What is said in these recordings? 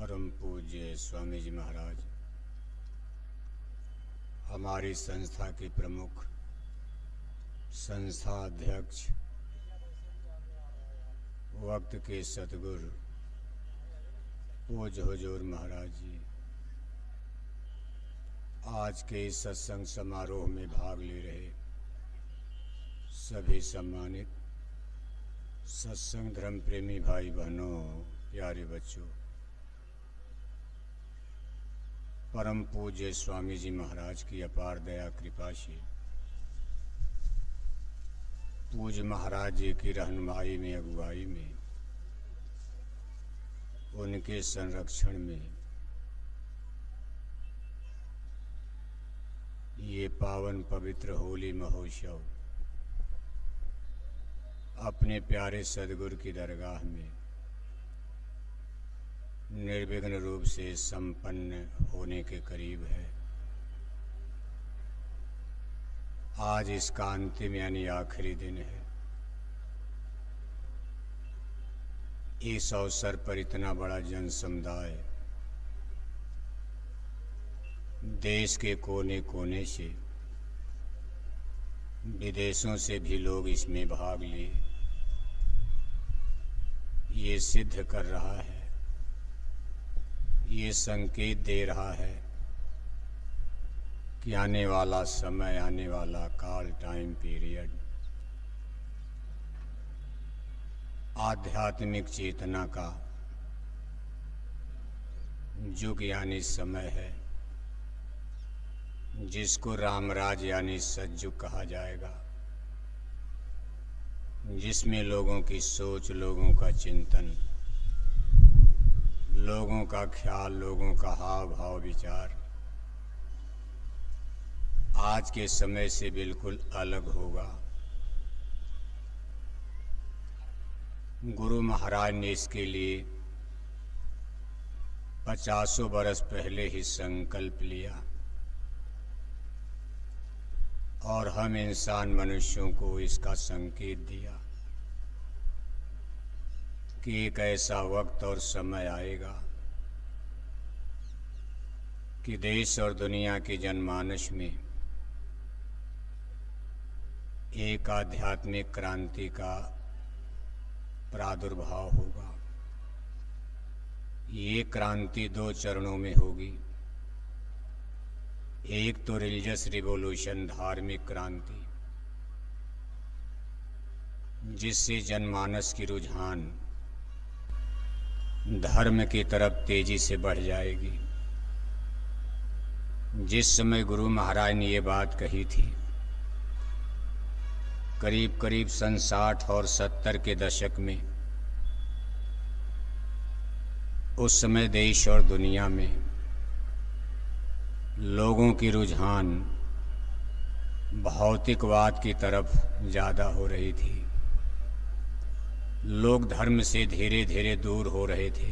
परम पूज्य स्वामी जी महाराज हमारी संस्था के प्रमुख संस्था अध्यक्ष वक्त के सतगुरु पूज्य हुजूर महाराज जी आज के इस सत्संग समारोह में भाग ले रहे सभी सम्मानित सत्संग धर्म प्रेमी भाई बहनों, प्यारे बच्चों, परम पूज्य स्वामी जी महाराज की अपार दया कृपा से पूज्य महाराज जी की रहनुमाई में, अगुवाई में, उनके संरक्षण में ये पावन पवित्र होली महोत्सव अपने प्यारे सदगुरु की दरगाह में निर्विघ्न रूप से संपन्न होने के करीब है। आज इसका अंतिम यानी आखिरी दिन है। इस अवसर पर इतना बड़ा जन समुदाय देश के कोने कोने से, विदेशों से भी लोग इसमें भाग लिए, ये सिद्ध कर रहा है, ये संकेत दे रहा है कि आने वाला समय, आने वाला काल, टाइम पीरियड आध्यात्मिक चेतना का युग यानी समय है, जिसको रामराज यानी सतयुग कहा जाएगा, जिसमें लोगों की सोच, लोगों का चिंतन, लोगों का ख्याल, लोगों का हाव भाव विचार आज के समय से बिल्कुल अलग होगा। गुरु महाराज ने इसके लिए 50 बरस पहले ही संकल्प लिया और हम इंसान मनुष्यों को इसका संकेत दिया कि एक ऐसा वक्त और समय आएगा कि देश और दुनिया के जनमानस में एक आध्यात्मिक क्रांति का प्रादुर्भाव होगा। ये क्रांति 2 चरणों में होगी। एक तो रिलीजियस रिवॉल्यूशन, धार्मिक क्रांति, जिससे जनमानस की रुझान धर्म की तरफ तेजी से बढ़ जाएगी। जिस समय गुरु महाराज ने ये बात कही थी, करीब करीब सन 60 और 70 के दशक में, उस समय देश और दुनिया में लोगों की रुझान भौतिकवाद की तरफ ज़्यादा हो रही थी। लोग धर्म से धीरे धीरे दूर हो रहे थे।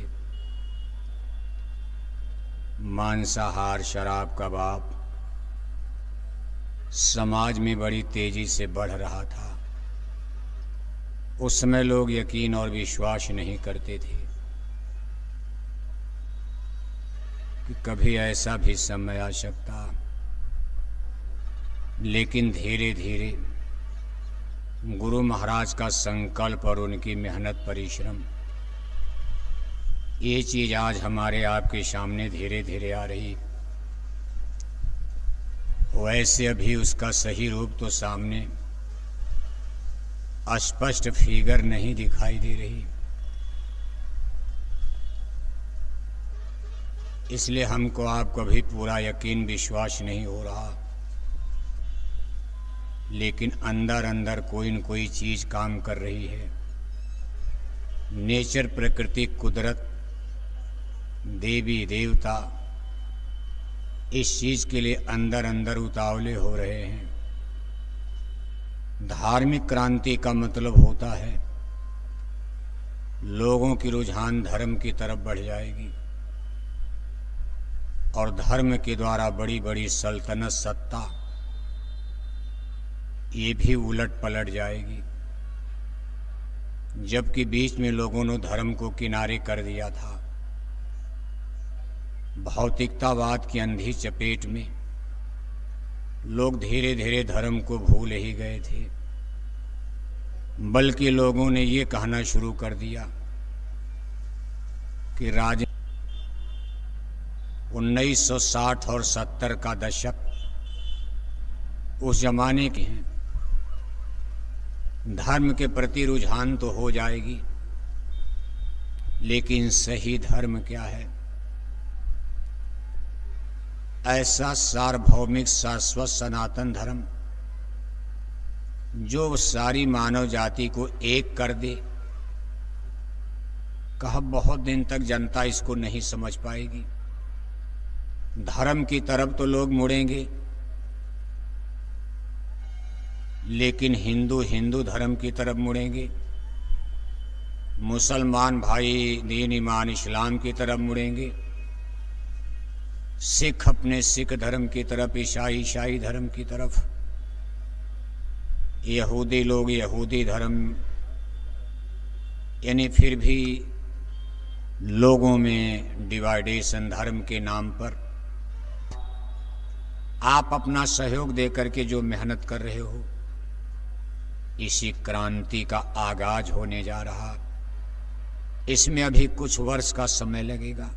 मांसाहार, शराब, कबाब समाज में बड़ी तेजी से बढ़ रहा था। उस समय लोग यकीन और विश्वास नहीं करते थे कि कभी ऐसा भी समय आ सकता, लेकिन धीरे धीरे गुरु महाराज का संकल्प और उनकी मेहनत, परिश्रम, ये चीज़ आज हमारे आपके सामने धीरे धीरे आ रही। वैसे अभी उसका सही रूप तो सामने स्पष्ट फिगर नहीं दिखाई दे रही, इसलिए हमको आपको अभी पूरा यकीन, विश्वास नहीं हो रहा, लेकिन अंदर अंदर कोई न कोई चीज़ काम कर रही है। नेचर, प्रकृति, कुदरत, देवी देवता इस चीज़ के लिए अंदर अंदर उतावले हो रहे हैं। धार्मिक क्रांति का मतलब होता है लोगों की रुझान धर्म की तरफ बढ़ जाएगी और धर्म के द्वारा बड़ी बड़ी सल्तनत, सत्ता, ये भी उलट पलट जाएगी। जबकि बीच में लोगों ने धर्म को किनारे कर दिया था, भौतिकतावाद की अंधी चपेट में लोग धीरे धीरे धर्म को भूल ही गए थे, बल्कि लोगों ने ये कहना शुरू कर दिया कि 1960 और 70 का दशक उस जमाने के हैं। धर्म के प्रति रुझान तो हो जाएगी, लेकिन सही धर्म क्या है? ऐसा सार्वभौमिक शाश्वत सनातन धर्म जो सारी मानव जाति को एक कर दे। कहा बहुत दिन तक जनता इसको नहीं समझ पाएगी। धर्म की तरफ तो लोग मुड़ेंगे, लेकिन हिंदू हिंदू धर्म की तरफ मुड़ेंगे, मुसलमान भाई दीन ईमान इस्लाम की तरफ मुड़ेंगे, सिख अपने सिख धर्म की तरफ, ईसाई ईसाई धर्म की तरफ, यहूदी लोग यहूदी धर्म। यानी फिर भी लोगों में डिवाइडेशन धर्म के नाम पर। आप अपना सहयोग देकर के जो मेहनत कर रहे हो, इसी क्रांति का आगाज होने जा रहा। इसमें अभी कुछ वर्ष का समय लगेगा।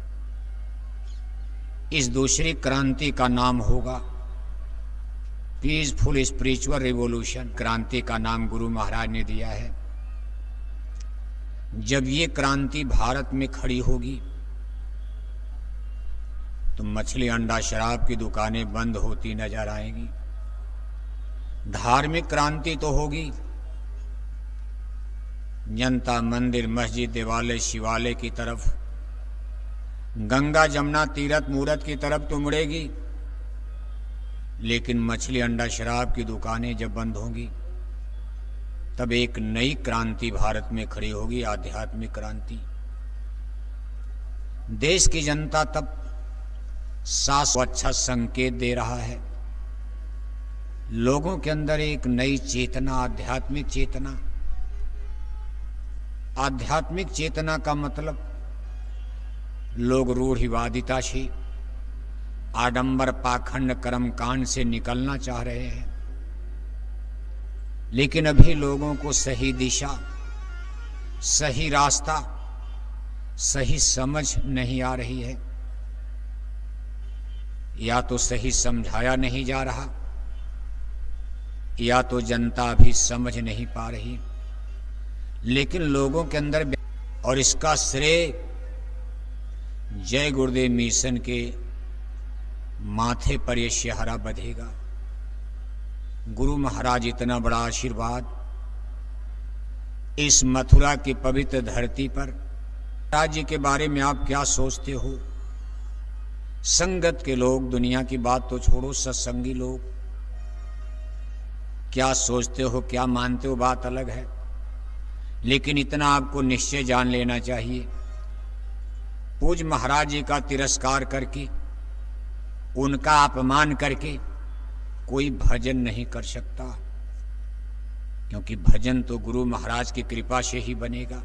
इस दूसरी क्रांति का नाम होगा पीसफुल स्पिरिचुअल रिवॉल्यूशन। क्रांति का नाम गुरु महाराज ने दिया है। जब ये क्रांति भारत में खड़ी होगी तो मछली अंडा शराब की दुकानें बंद होती नजर आएंगी। धार्मिक क्रांति तो होगी, जनता मंदिर मस्जिद देवालय शिवालय की तरफ, गंगा जमुना तीर्थ मूर्त की तरफ तो मुड़ेगी, लेकिन मछली अंडा शराब की दुकानें जब बंद होंगी तब एक नई क्रांति भारत में खड़ी होगी, आध्यात्मिक क्रांति। देश की जनता तब साफ अच्छा संकेत दे रहा है। लोगों के अंदर एक नई चेतना, आध्यात्मिक चेतना। आध्यात्मिक चेतना का मतलब लोग रूढ़िवादिता से, आडंबर पाखंड कर्मकांड से निकलना चाह रहे हैं, लेकिन अभी लोगों को सही दिशा, सही रास्ता, सही समझ नहीं आ रही है। या तो सही समझाया नहीं जा रहा, या तो जनता अभी समझ नहीं पा रही। लेकिन लोगों के अंदर, और इसका श्रेय जय गुरुदेव मिशन के माथे पर यह शहरा बंधेगा। गुरु महाराज इतना बड़ा आशीर्वाद इस मथुरा की पवित्र धरती पर। राज्य के बारे में आप क्या सोचते हो? संगत के लोग, दुनिया की बात तो छोड़ो, सत्संगी लोग क्या सोचते हो, क्या मानते हो, बात अलग है। लेकिन इतना आपको निश्चय जान लेना चाहिए, पूज्य महाराज जी का तिरस्कार करके, उनका अपमान करके कोई भजन नहीं कर सकता, क्योंकि भजन तो गुरु महाराज की कृपा से ही बनेगा।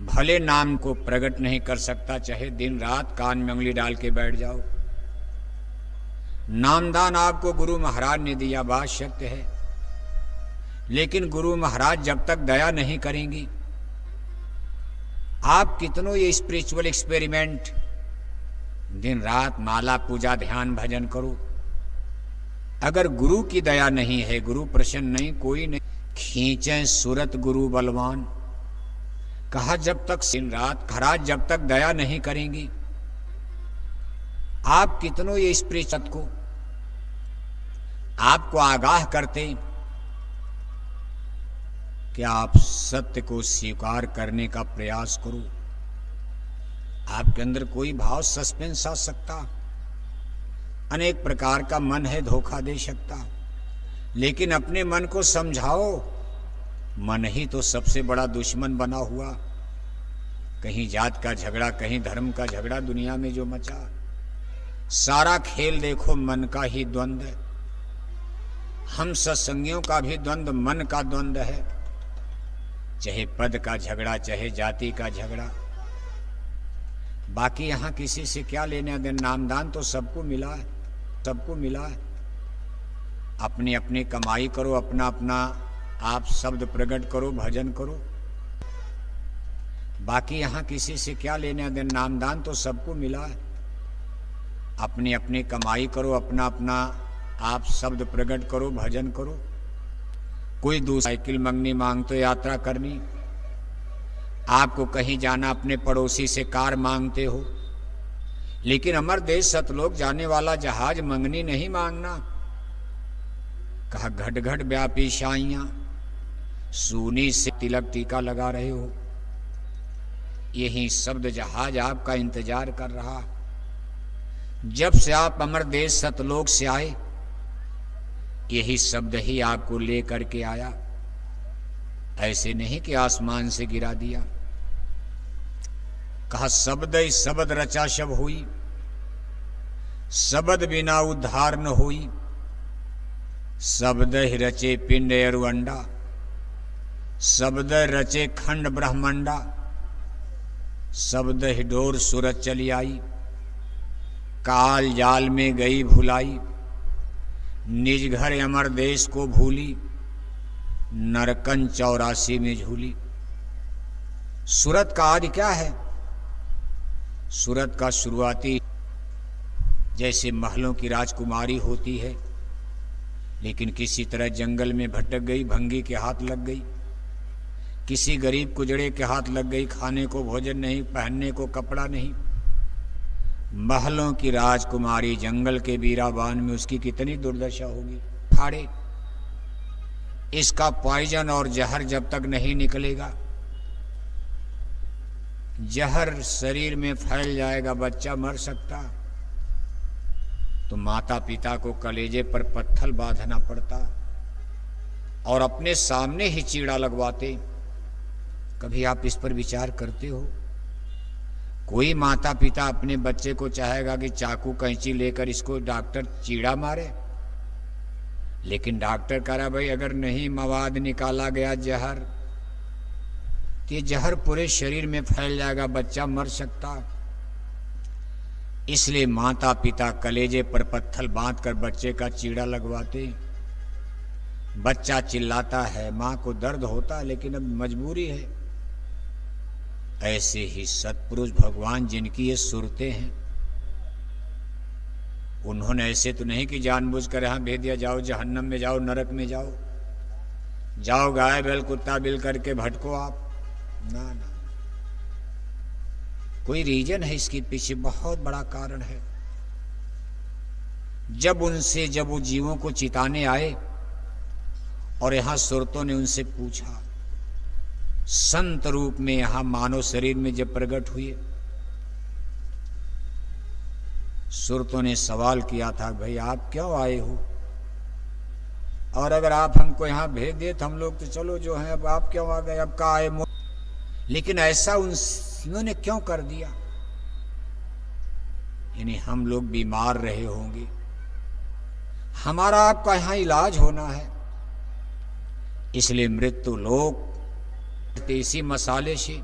भले नाम को प्रकट नहीं कर सकता, चाहे दिन रात कान में उंगली डाल के बैठ जाओ। नामदान आपको गुरु महाराज ने दिया, बात सत्य है, लेकिन गुरु महाराज जब तक दया नहीं करेंगी, आप कितनों ये स्पिरिचुअल एक्सपेरिमेंट दिन रात माला पूजा ध्यान भजन करो, अगर गुरु की दया नहीं है, गुरु प्रसन्न नहीं, कोई नहीं। खींचे सूरत गुरु बलवान, कहा जब तक दिन रात महाराज जब तक दया नहीं करेंगी, आप कितनों ये स्पिरिचुअल को आपको आगाह करते कि आप सत्य को स्वीकार करने का प्रयास करो। आपके अंदर कोई भाव सस्पेंस आ सकता, अनेक प्रकार का मन है, धोखा दे सकता, लेकिन अपने मन को समझाओ। मन ही तो सबसे बड़ा दुश्मन बना हुआ। कहीं जात का झगड़ा, कहीं धर्म का झगड़ा दुनिया में जो मचा, सारा खेल देखो मन का ही द्वंद्व है। हम सत्संगियों का भी द्वंद्व मन का द्वंद्व है, चाहे पद का झगड़ा, चाहे जाति का झगड़ा। बाकी यहाँ किसी से क्या लेना देना, नामदान तो सबको मिला है, सबको मिला है। अपनी अपनी कमाई करो, अपना अपना आप शब्द प्रकट करो, भजन करो। बाकी यहाँ किसी से क्या लेना देना, नामदान तो सबको मिला है। अपनी अपनी कमाई करो, अपना अपना आप शब्द प्रकट करो, भजन करो। कोई दूसरी साइकिल मंगनी मांग तो यात्रा करनी, आपको कहीं जाना अपने पड़ोसी से कार मांगते हो। लेकिन अमर देश सतलोक जाने वाला जहाज मंगनी नहीं मांगना। कहा घट घट व्यापी शाइयां, सूनी से तिलक टीका लगा रहे हो। यही शब्द जहाज आपका इंतजार कर रहा। जब से आप अमर देश सतलोक से आए, यही शब्द ही आपको लेकर के आया। ऐसे नहीं कि आसमान से गिरा दिया। कहा शब्द ही शब्द रचा शब हुई, शब्द बिना उद्धार न हुई। शब्द ही रचे पिंड अरु अंडा, शब्द रचे खंड ब्रह्मंडा। शब्द ही डोर सूरज चली आई, काल जाल में गई भुलाई। निज घर अमर देश को भूली, नरकन 84 में झूली। सूरत का आदि क्या है? सूरत का शुरुआती जैसे महलों की राजकुमारी होती है, लेकिन किसी तरह जंगल में भटक गई, भंगी के हाथ लग गई, किसी गरीब कुजड़े के हाथ लग गई। खाने को भोजन नहीं, पहनने को कपड़ा नहीं। महलों की राजकुमारी जंगल के बीराबान में उसकी कितनी दुर्दशा होगी। फाड़े इसका पॉइजन और जहर जब तक नहीं निकलेगा, जहर शरीर में फैल जाएगा, बच्चा मर सकता। तो माता पिता को कलेजे पर पत्थर बांधना पड़ता और अपने सामने ही चीड़ा लगवाते। कभी आप इस पर विचार करते हो? कोई माता पिता अपने बच्चे को चाहेगा कि चाकू कैंची लेकर इसको डॉक्टर चीड़ा मारे? लेकिन डॉक्टर कह रहा भाई अगर नहीं मवाद निकाला गया जहर, तो ये जहर पूरे शरीर में फैल जाएगा, बच्चा मर सकता। इसलिए माता पिता कलेजे पर पत्थर बांधकर बच्चे का चीड़ा लगवाते। बच्चा चिल्लाता है, मां को दर्द होता है, लेकिन अब मजबूरी है। ऐसे ही सत्पुरुष भगवान जिनकी ये सुरतें हैं, उन्होंने ऐसे तो नहीं कि जानबूझकर यहां भेज दिया जाओ जहन्नम में जाओ, नरक में जाओ, जाओ गाय बैल कुत्ता बिल करके भटको आप। ना ना, कोई रीजन है इसके पीछे, बहुत बड़ा कारण है। जब वो जीवों को चिताने आए और यहां सुरतों ने उनसे पूछा, संत रूप में यहां मानव शरीर में जब प्रकट हुए, सुरतों ने सवाल किया था भाई आप क्यों आए हो, और अगर आप हमको यहां भेज दे तो हम लोग तो चलो जो है, अब आप क्यों आ गए, अब का आए। लेकिन ऐसा उन्होंने क्यों कर दिया? यानी हम लोग बीमार रहे होंगे, हमारा आपका यहां इलाज होना है, इसलिए मृत्यु लोक देसी मसाले से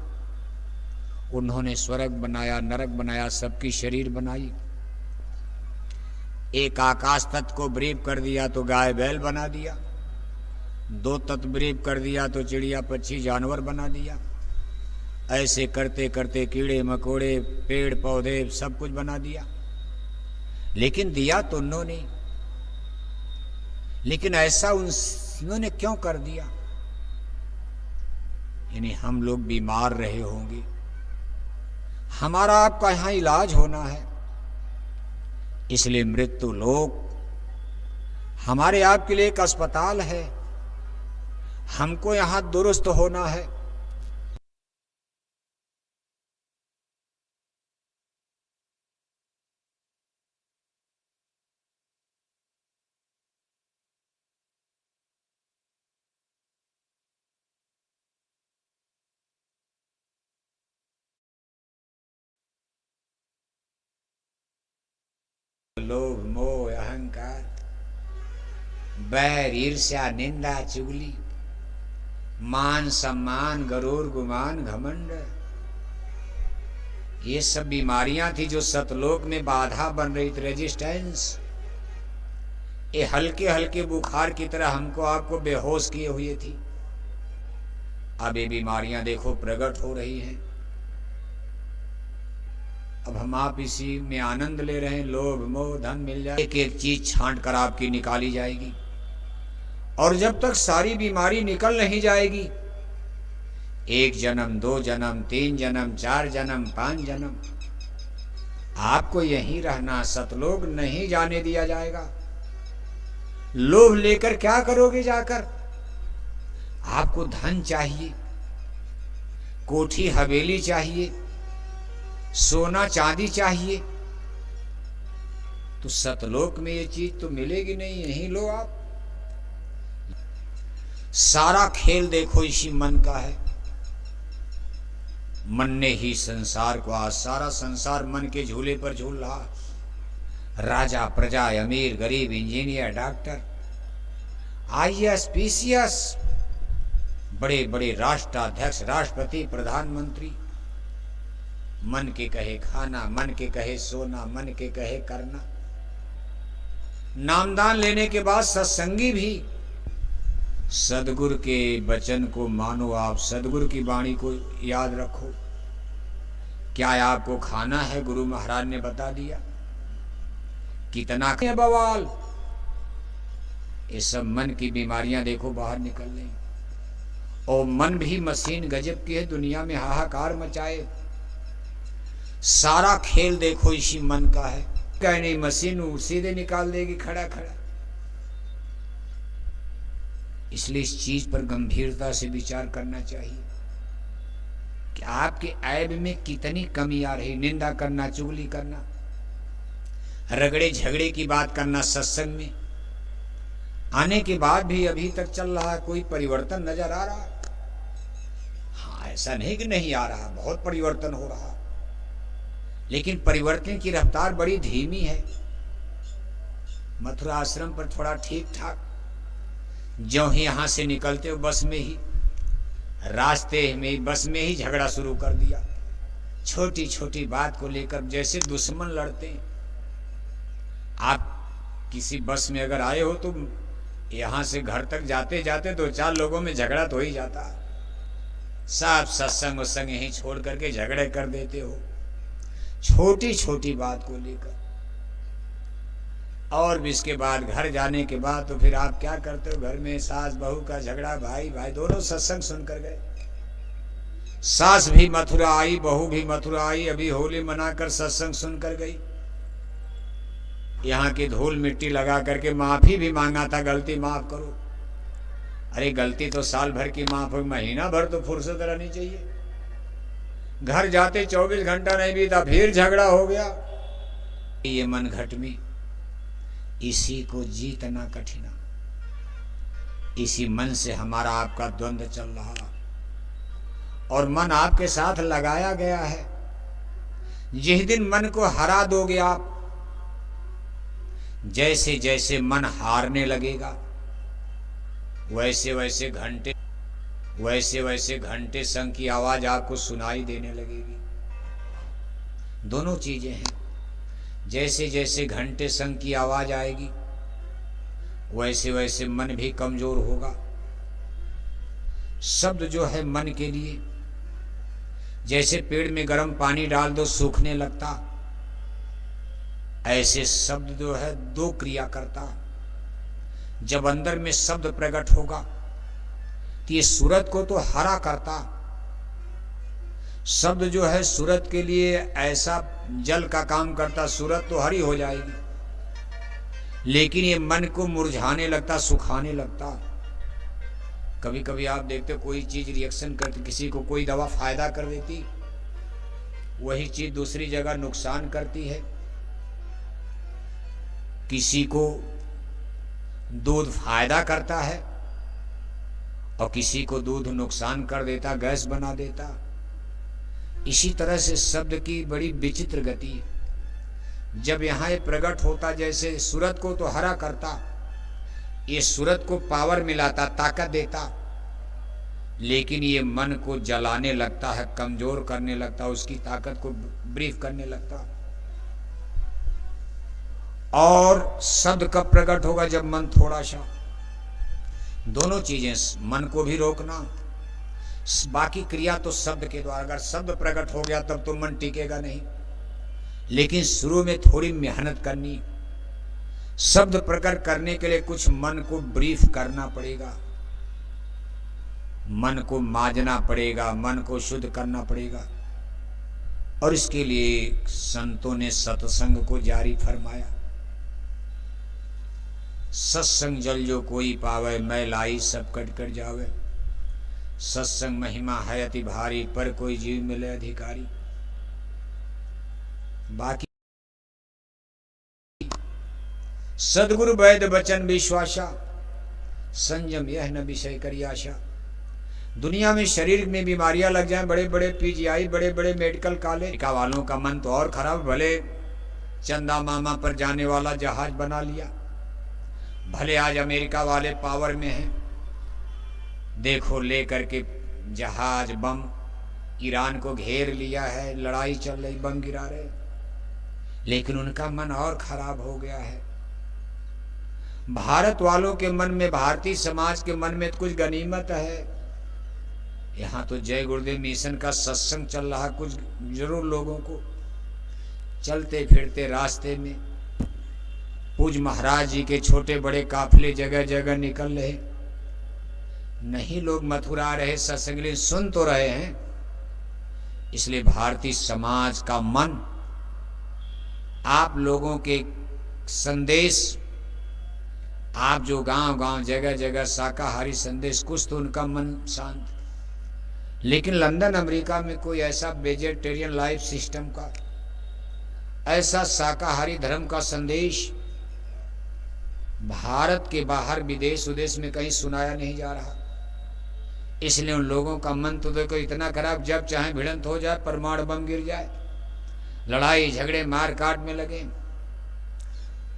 उन्होंने स्वर्ग बनाया, नरक बनाया, सबकी शरीर बनाई। एक आकाश तत्व को ब्रीफ कर दिया तो गाय बैल बना दिया, 2 तत्व ब्रीफ कर दिया तो चिड़िया पक्षी जानवर बना दिया। ऐसे करते करते कीड़े मकोड़े पेड़ पौधे सब कुछ बना दिया। लेकिन दिया तो उन्होंने, लेकिन ऐसा उन्होंने क्यों कर दिया? यानी हम लोग बीमार रहे होंगे, हमारा आपका यहां इलाज होना है, इसलिए मृत्यु लोक हमारे आपके लिए एक अस्पताल है, हमको यहां दुरुस्त होना है। लोभ मोह अहंकार, बैर ईर्ष्या निंदा चुगली, मान सम्मान गरूर गुमान घमंड, ये सब बीमारियां थी जो सतलोक में बाधा बन रही थी, रेजिस्टेंस। ये हल्के हल्के बुखार की तरह हमको आपको बेहोश किए हुए थी। अब ये बीमारियां देखो प्रकट हो रही हैं। अब हम आप इसी में आनंद ले रहे हैं। लोभ मोह धन मिल जाए, एक एक चीज छांट कर आपकी निकाली जाएगी। और जब तक सारी बीमारी निकल नहीं जाएगी, 1 जन्म 2 जन्म 3 जन्म 4 जन्म 5 जन्म आपको यहीं रहना, सतलोक नहीं जाने दिया जाएगा। लोभ लेकर क्या करोगे जाकर? आपको धन चाहिए, कोठी हवेली चाहिए, सोना चांदी चाहिए, तो सतलोक में ये चीज तो मिलेगी नहीं, यहीं लो आप। सारा खेल देखो इसी मन का है। मन ने ही संसार को, आज सारा संसार मन के झूले पर झूल रहा। राजा प्रजा, अमीर गरीब, इंजीनियर डॉक्टर, IAS PCS, बड़े बड़े राष्ट्राध्यक्ष, राष्ट्रपति, प्रधानमंत्री, मन के कहे खाना, मन के कहे सोना, मन के कहे करना। नामदान लेने के बाद सत्संगी भी सदगुरु के वचन को मानो। आप सदगुरु की वाणी को याद रखो। क्या आपको खाना है? गुरु महाराज ने बता दिया। कितना बवाल, ये सब मन की बीमारियां देखो बाहर निकल रही। और मन भी मशीन गजब की है, दुनिया में हाहाकार मचाए। सारा खेल देखो इसी मन का है। कहीं नहीं, मशीन सीधे निकाल देगी खड़ा खड़ा। इसलिए इस चीज पर गंभीरता से विचार करना चाहिए कि आपके ऐब में कितनी कमी आ रही। निंदा करना, चुगली करना, रगड़े झगड़े की बात करना, सत्संग में आने के बाद भी अभी तक चल रहा है। कोई परिवर्तन नजर आ रहा? हाँ, ऐसा नहीं कि नहीं आ रहा, बहुत परिवर्तन हो रहा, लेकिन परिवर्तन की रफ्तार बड़ी धीमी है। मथुरा आश्रम पर थोड़ा ठीक ठाक, जो ही यहां से निकलते हो बस में ही, रास्ते में बस में ही झगड़ा शुरू कर दिया। छोटी छोटी बात को लेकर जैसे दुश्मन लड़ते हैं। आप किसी बस में अगर आए हो तो यहां से घर तक जाते जाते 2-4 लोगों में झगड़ा तो ही जाता। सब सत्संग उत्संग यहीं छोड़ करके झगड़े कर देते हो, छोटी छोटी बात को लेकर। और इसके बाद घर जाने के बाद तो फिर आप क्या करते हो? घर में सास बहू का झगड़ा, भाई भाई दोनों सत्संग सुनकर गए। सास भी मथुरा आई, बहू भी मथुरा आई, अभी होली मनाकर सत्संग सुनकर गई। यहाँ की धूल मिट्टी लगा करके माफी भी मांगा था, गलती माफ करो। अरे गलती तो साल भर की माफ हो, महीना भर तो फुर्सत रहनी चाहिए। घर जाते 24 घंटा नहीं बीता, फिर झगड़ा हो गया। ये मन घट में, इसी को जीतना कठिन। इसी मन से हमारा आपका द्वंद्व चल रहा, और मन आपके साथ लगाया गया है। जिस दिन मन को हरा दोगे आप, जैसे जैसे मन हारने लगेगा, वैसे वैसे घंटे संग की आवाज आपको सुनाई देने लगेगी। दोनों चीजें हैं। जैसे जैसे घंटे संग की आवाज आएगी, वैसे वैसे मन भी कमजोर होगा। शब्द जो है मन के लिए, जैसे पेड़ में गर्म पानी डाल दो सूखने लगता, ऐसे शब्द जो है 2 क्रिया करता। जब अंदर में शब्द प्रकट होगा तो ये सूरत को तो हरा करता। शब्द जो है सूरत के लिए ऐसा जल का काम करता, सूरत तो हरी हो जाएगी, लेकिन ये मन को मुरझाने लगता, सुखाने लगता। कभी कभी आप देखते हो कोई चीज रिएक्शन करती, किसी को कोई दवा फायदा कर देती, वही चीज दूसरी जगह नुकसान करती है। किसी को दूध फायदा करता है और किसी को दूध नुकसान कर देता, गैस बना देता। इसी तरह से शब्द की बड़ी विचित्र गति है। जब यहाँ ये प्रकट होता, जैसे सूरत को तो हरा करता, ये सूरत को पावर मिलाता, ताकत देता, लेकिन ये मन को जलाने लगता है, कमजोर करने लगता है, उसकी ताकत को ब्रीफ करने लगता है। और शब्द कब प्रकट होगा? जब मन थोड़ा सा, दोनों चीजें, मन को भी रोकना, बाकी क्रिया तो शब्द के द्वारा। अगर शब्द प्रकट हो गया तब तो मन टिकेगा नहीं, लेकिन शुरू में थोड़ी मेहनत करनी। शब्द प्रकट करने के लिए कुछ मन को ब्रीफ करना पड़ेगा, मन को माजना पड़ेगा, मन को शुद्ध करना पड़ेगा। और इसके लिए संतों ने सत्संग को जारी फरमाया। सत्संग जल जो कोई पावे, मैं लाई सब कट कर जावे। सत्संग महिमा है अति भारी, पर कोई जीव मिले अधिकारी। बाकी सदगुरु वैद वचन विश्वासा, संयम यह न विषय करी आशा। दुनिया में शरीर में बीमारियां लग जाएं, बड़े बड़े पीजीआई, बड़े बड़े मेडिकल कॉलेज वालों का मन तो और खराब। भले चंदा मामा पर जाने वाला जहाज बना लिया, भले आज अमेरिका वाले पावर में हैं, देखो लेकर के जहाज बम ईरान को घेर लिया है, लड़ाई चल रही, बम गिरा रहे, लेकिन उनका मन और खराब हो गया है। भारत वालों के मन में, भारतीय समाज के मन में कुछ गनीमत है। यहाँ तो जय गुरुदेव मिशन का सत्संग चल रहा, कुछ जरूर लोगों को चलते फिरते रास्ते में पूज महाराज जी के छोटे बड़े काफिले जगह जगह निकल रहे। नहीं लोग मथुरा रहे, सत्संग सुन तो रहे हैं। इसलिए भारतीय समाज का मन आप लोगों के संदेश, आप जो गांव गांव जगह जगह शाकाहारी संदेश, कुछ तो उनका मन शांत। लेकिन लंदन अमेरिका में कोई ऐसा वेजिटेरियन लाइफ सिस्टम का, ऐसा शाकाहारी धर्म का संदेश भारत के बाहर विदेश उदेश में कहीं सुनाया नहीं जा रहा। इसलिए उन लोगों का मन तो देखो इतना खराब, जब चाहे भिड़ंत हो जाए, परमाणु बम गिर जाए, लड़ाई झगड़े मार काट में लगे।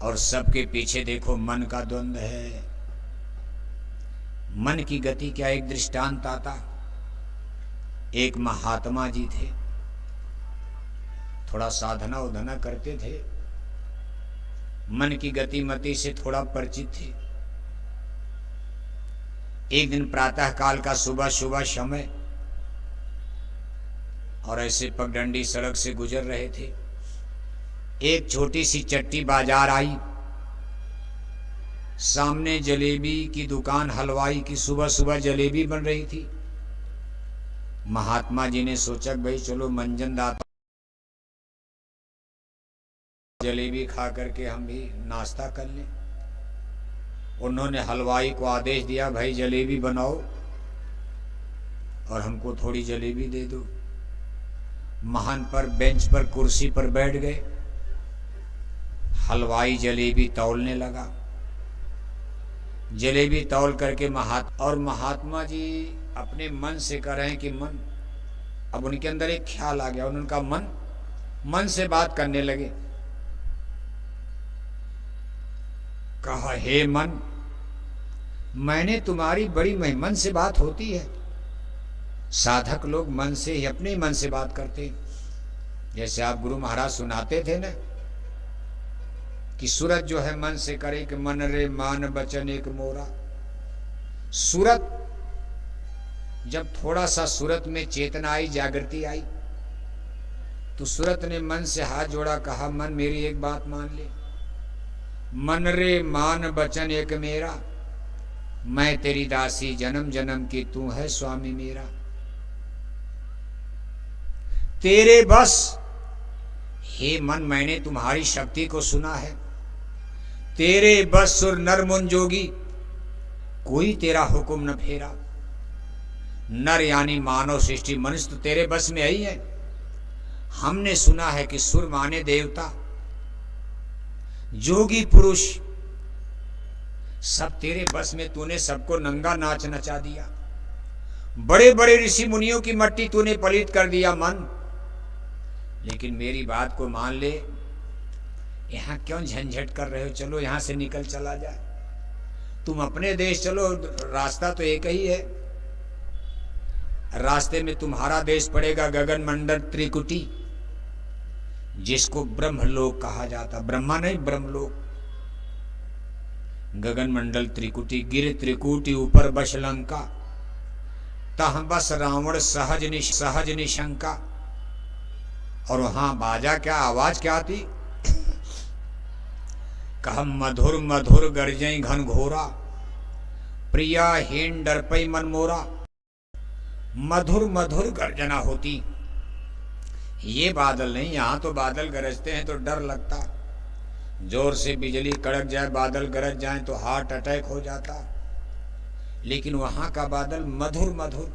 और सबके पीछे देखो मन का द्वंद्व है। मन की गति क्या, एक दृष्टांत आता। एक महात्मा जी थे, थोड़ा साधना उधना करते थे, मन की गति मति से थोड़ा परिचित थे। एक दिन प्रातः काल का सुबह सुबह समय, और ऐसे पगडंडी सड़क से गुजर रहे थे। एक छोटी सी चट्टी बाजार आई, सामने जलेबी की दुकान, हलवाई की, सुबह सुबह जलेबी बन रही थी। महात्मा जी ने सोचा भाई चलो मंजन दाता जलेबी खा करके हम भी नाश्ता कर लें। उन्होंने हलवाई को आदेश दिया, भाई जलेबी बनाओ और हमको थोड़ी जलेबी दे दो। महान पर बेंच पर कुर्सी पर बैठ गए, हलवाई जलेबी तौलने लगा। जलेबी तौल करके महात्मा जी अपने मन से कह रहे हैं कि मन, अब उनके अंदर एक ख्याल आ गया, उनका मन से बात करने लगे। कहा, हे मन, मैंने तुम्हारी बड़ी मन से बात होती है। साधक लोग मन से ही, अपने मन से बात करते हैं। जैसे आप गुरु महाराज सुनाते थे ना कि सूरत जो है मन से करे कि मन रे मान बचन एक मोरा। सूरत, जब थोड़ा सा सूरत में चेतना आई, जागृति आई, तो सूरत ने मन से हाथ जोड़ा, कहा मन मेरी एक बात मान ले। मन रे मान बचन एक मेरा, मैं तेरी दासी जन्म जन्म की, तू है स्वामी मेरा। तेरे बस, हे मन, मैंने तुम्हारी शक्ति को सुना है। तेरे बस सुर नर मुन जोगी, कोई तेरा हुक्म न फेरा। नर यानी मानव सृष्टि, मनुष्य तो तेरे बस में ही है। हमने सुना है कि सुर माने देवता, जोगी पुरुष, सब तेरे बस में। तूने सबको नंगा नाच नचा दिया। बड़े बड़े ऋषि मुनियों की मट्टी तूने पलित कर दिया मन। लेकिन मेरी बात को मान ले, यहां क्यों झंझट कर रहे हो? चलो यहां से निकल चला जाए, तुम अपने देश चलो, रास्ता तो एक ही है। रास्ते में तुम्हारा देश पड़ेगा गगन मंडल त्रिकुटी, जिसको ब्रह्मलोक कहा जाता, ब्रह्मा नहीं ब्रह्मलोक। गगन मंडल त्रिकुटी, गिर त्रिकुटी ऊपर बस लंका, तह बस रावण सहज निशंका। और वहां बाजा क्या, आवाज क्या आती, कह मधुर मधुर गर्जई घन घोरा, प्रिया हीन डरपई मन मोरा। मधुर मधुर गर्जना होती। ये बादल नहीं, यहां तो बादल गरजते हैं तो डर लगता, जोर से बिजली कड़क जाए, बादल गरज जाए तो हार्ट अटैक हो जाता। लेकिन वहां का बादल मधुर मधुर,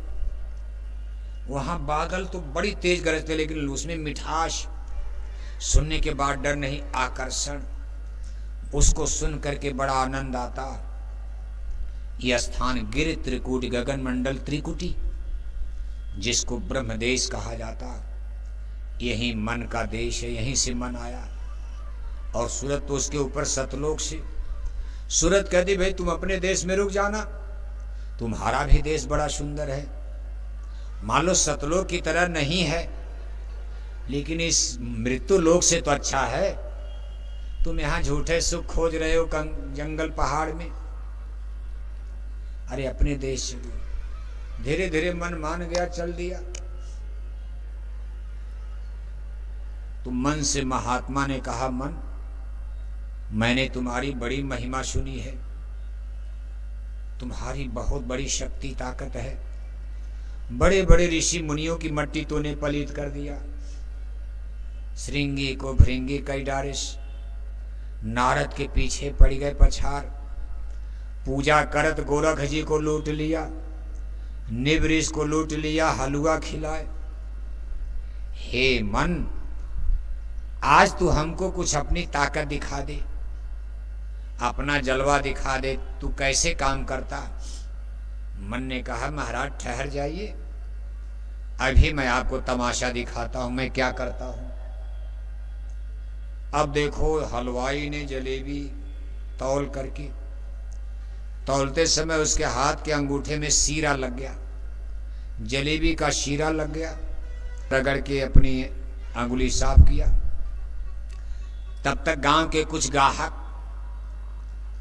वहां बादल तो बड़ी तेज गरजते, लेकिन उसमें मिठास, सुनने के बाद डर नहीं, आकर्षण, उसको सुन करके बड़ा आनंद आता। यह स्थान गिर त्रिकुटी, गगन मंडल त्रिकुटी, जिसको ब्रह्मदेश कहा जाता। यही मन का देश है, यहीं से मन आया। और सूरत तो उसके ऊपर सतलोक से। सूरत कहती भाई तुम अपने देश में रुक जाना, तुम्हारा भी देश बड़ा सुंदर है। मान लो सतलोक की तरह नहीं है, लेकिन इस मृत्यु लोक से तो अच्छा है। तुम यहां झूठे सुख खोज रहे हो जंगल पहाड़ में, अरे अपने देश चलो। धीरे धीरे मन मान गया, चल दिया। तो मन से महात्मा ने कहा, मन मैंने तुम्हारी बड़ी महिमा सुनी है, तुम्हारी बहुत बड़ी शक्ति ताकत है। बड़े बड़े ऋषि मुनियों की मट्टी तूने पलित कर दिया, श्रृंगी को भृंगी कई डारिश, नारद के पीछे पड़ गए पछार। पूजा करत गोरख जी को लूट लिया, निवृष को लूट लिया, हलवा खिलाए। हे मन, आज तू हमको कुछ अपनी ताकत दिखा दे, अपना जलवा दिखा दे, तू कैसे काम करता। मन ने कहा, महाराज ठहर जाइए, अभी मैं आपको तमाशा दिखाता हूं मैं क्या करता हूं। अब देखो, हलवाई ने जलेबी तौल करके, तौलते समय उसके हाथ के अंगूठे में शीरा लग गया, जलेबी का शीरा लग गया। रगड़ के अपनी अंगुली साफ किया। तब तक गांव के कुछ ग्राहक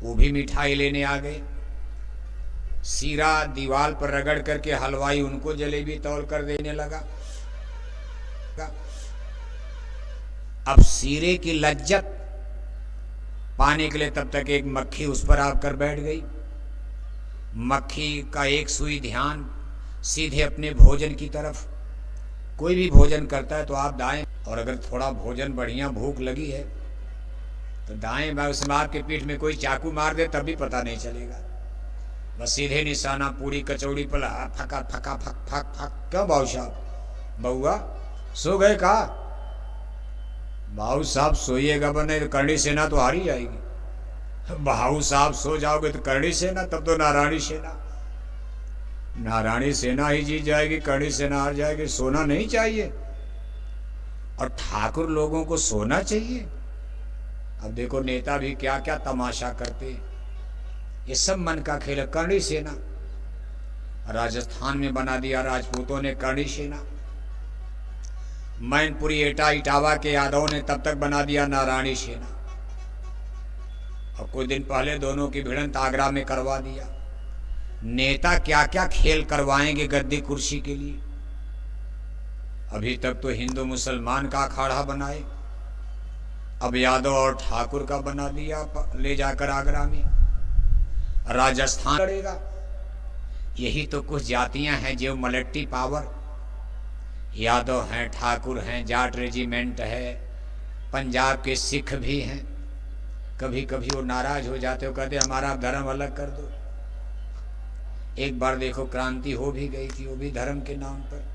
वो भी मिठाई लेने आ गए। शीरा दीवार पर रगड़ करके हलवाई उनको जलेबी तौल कर देने लगा। अब शीरे की लज्जत पाने के लिए तब तक एक मक्खी उस पर आकर बैठ गई। मक्खी का एक सुई ध्यान सीधे अपने भोजन की तरफ। कोई भी भोजन करता है तो आप दाएं, और अगर थोड़ा भोजन बढ़िया भूख लगी है तो दाएं बाएं, उसमें आपके पीठ में कोई चाकू मार दे तब भी पता नहीं चलेगा। बस सीधे निशाना पूरी कचौड़ी पर फका फका फक फक फक। क्यों बाबू साहब, बउआ सो गए का? बाबू साहब सोइएगा बने तो करणी सेना तो हारी जाएगी। बाबू साहब सो जाओगे तो करणी सेना, तब तो नारायणी सेना, नारायणी सेना ही जीत जाएगी, करणी सेना हार जाएगी। सोना नहीं चाहिए, और ठाकुर लोगों को सोना चाहिए। अब देखो नेता भी क्या क्या तमाशा करते हैं, ये सब मन का खेल है। करणी सेना राजस्थान में बना दिया राजपूतों ने करणी सेना। मैनपुरी एटा इटावा के यादवों ने तब तक बना दिया नारायणी सेना। और कुछ दिन पहले दोनों की भिड़ंत आगरा में करवा दिया। नेता क्या क्या खेल करवाएंगे गद्दी कुर्सी के लिए। अभी तक तो हिंदू मुसलमान का अखाड़ा बनाए, अब यादव और ठाकुर का बना दिया ले जाकर आगरा में। राजस्थान लड़ेगा। यही तो कुछ जातियां हैं जो मल्टी पावर, यादव हैं, ठाकुर हैं, जाट रेजिमेंट है, पंजाब के सिख भी हैं। कभी कभी वो नाराज हो जाते हो, कहते हमारा धर्म अलग कर दो। एक बार देखो क्रांति हो भी गई थी, वो भी धर्म के नाम पर।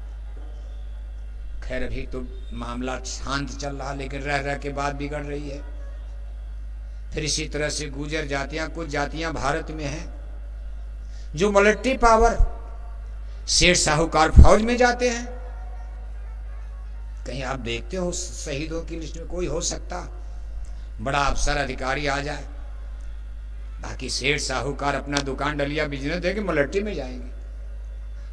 खैर अभी तो मामला शांत चल रहा, लेकिन रह रह के बात बिगड़ रही है। फिर इसी तरह से गुजर जातियां, कुछ जातियां भारत में हैं जो मल्टी पावर, सेठ साहूकार फौज में जाते हैं। कहीं आप देखते हो शहीदों की लिस्ट में कोई हो सकता बड़ा अफसर अधिकारी आ जाए? बाकी सेठ साहूकार अपना दुकान डलिया बिजनेस देके मल्टी में जाएंगे।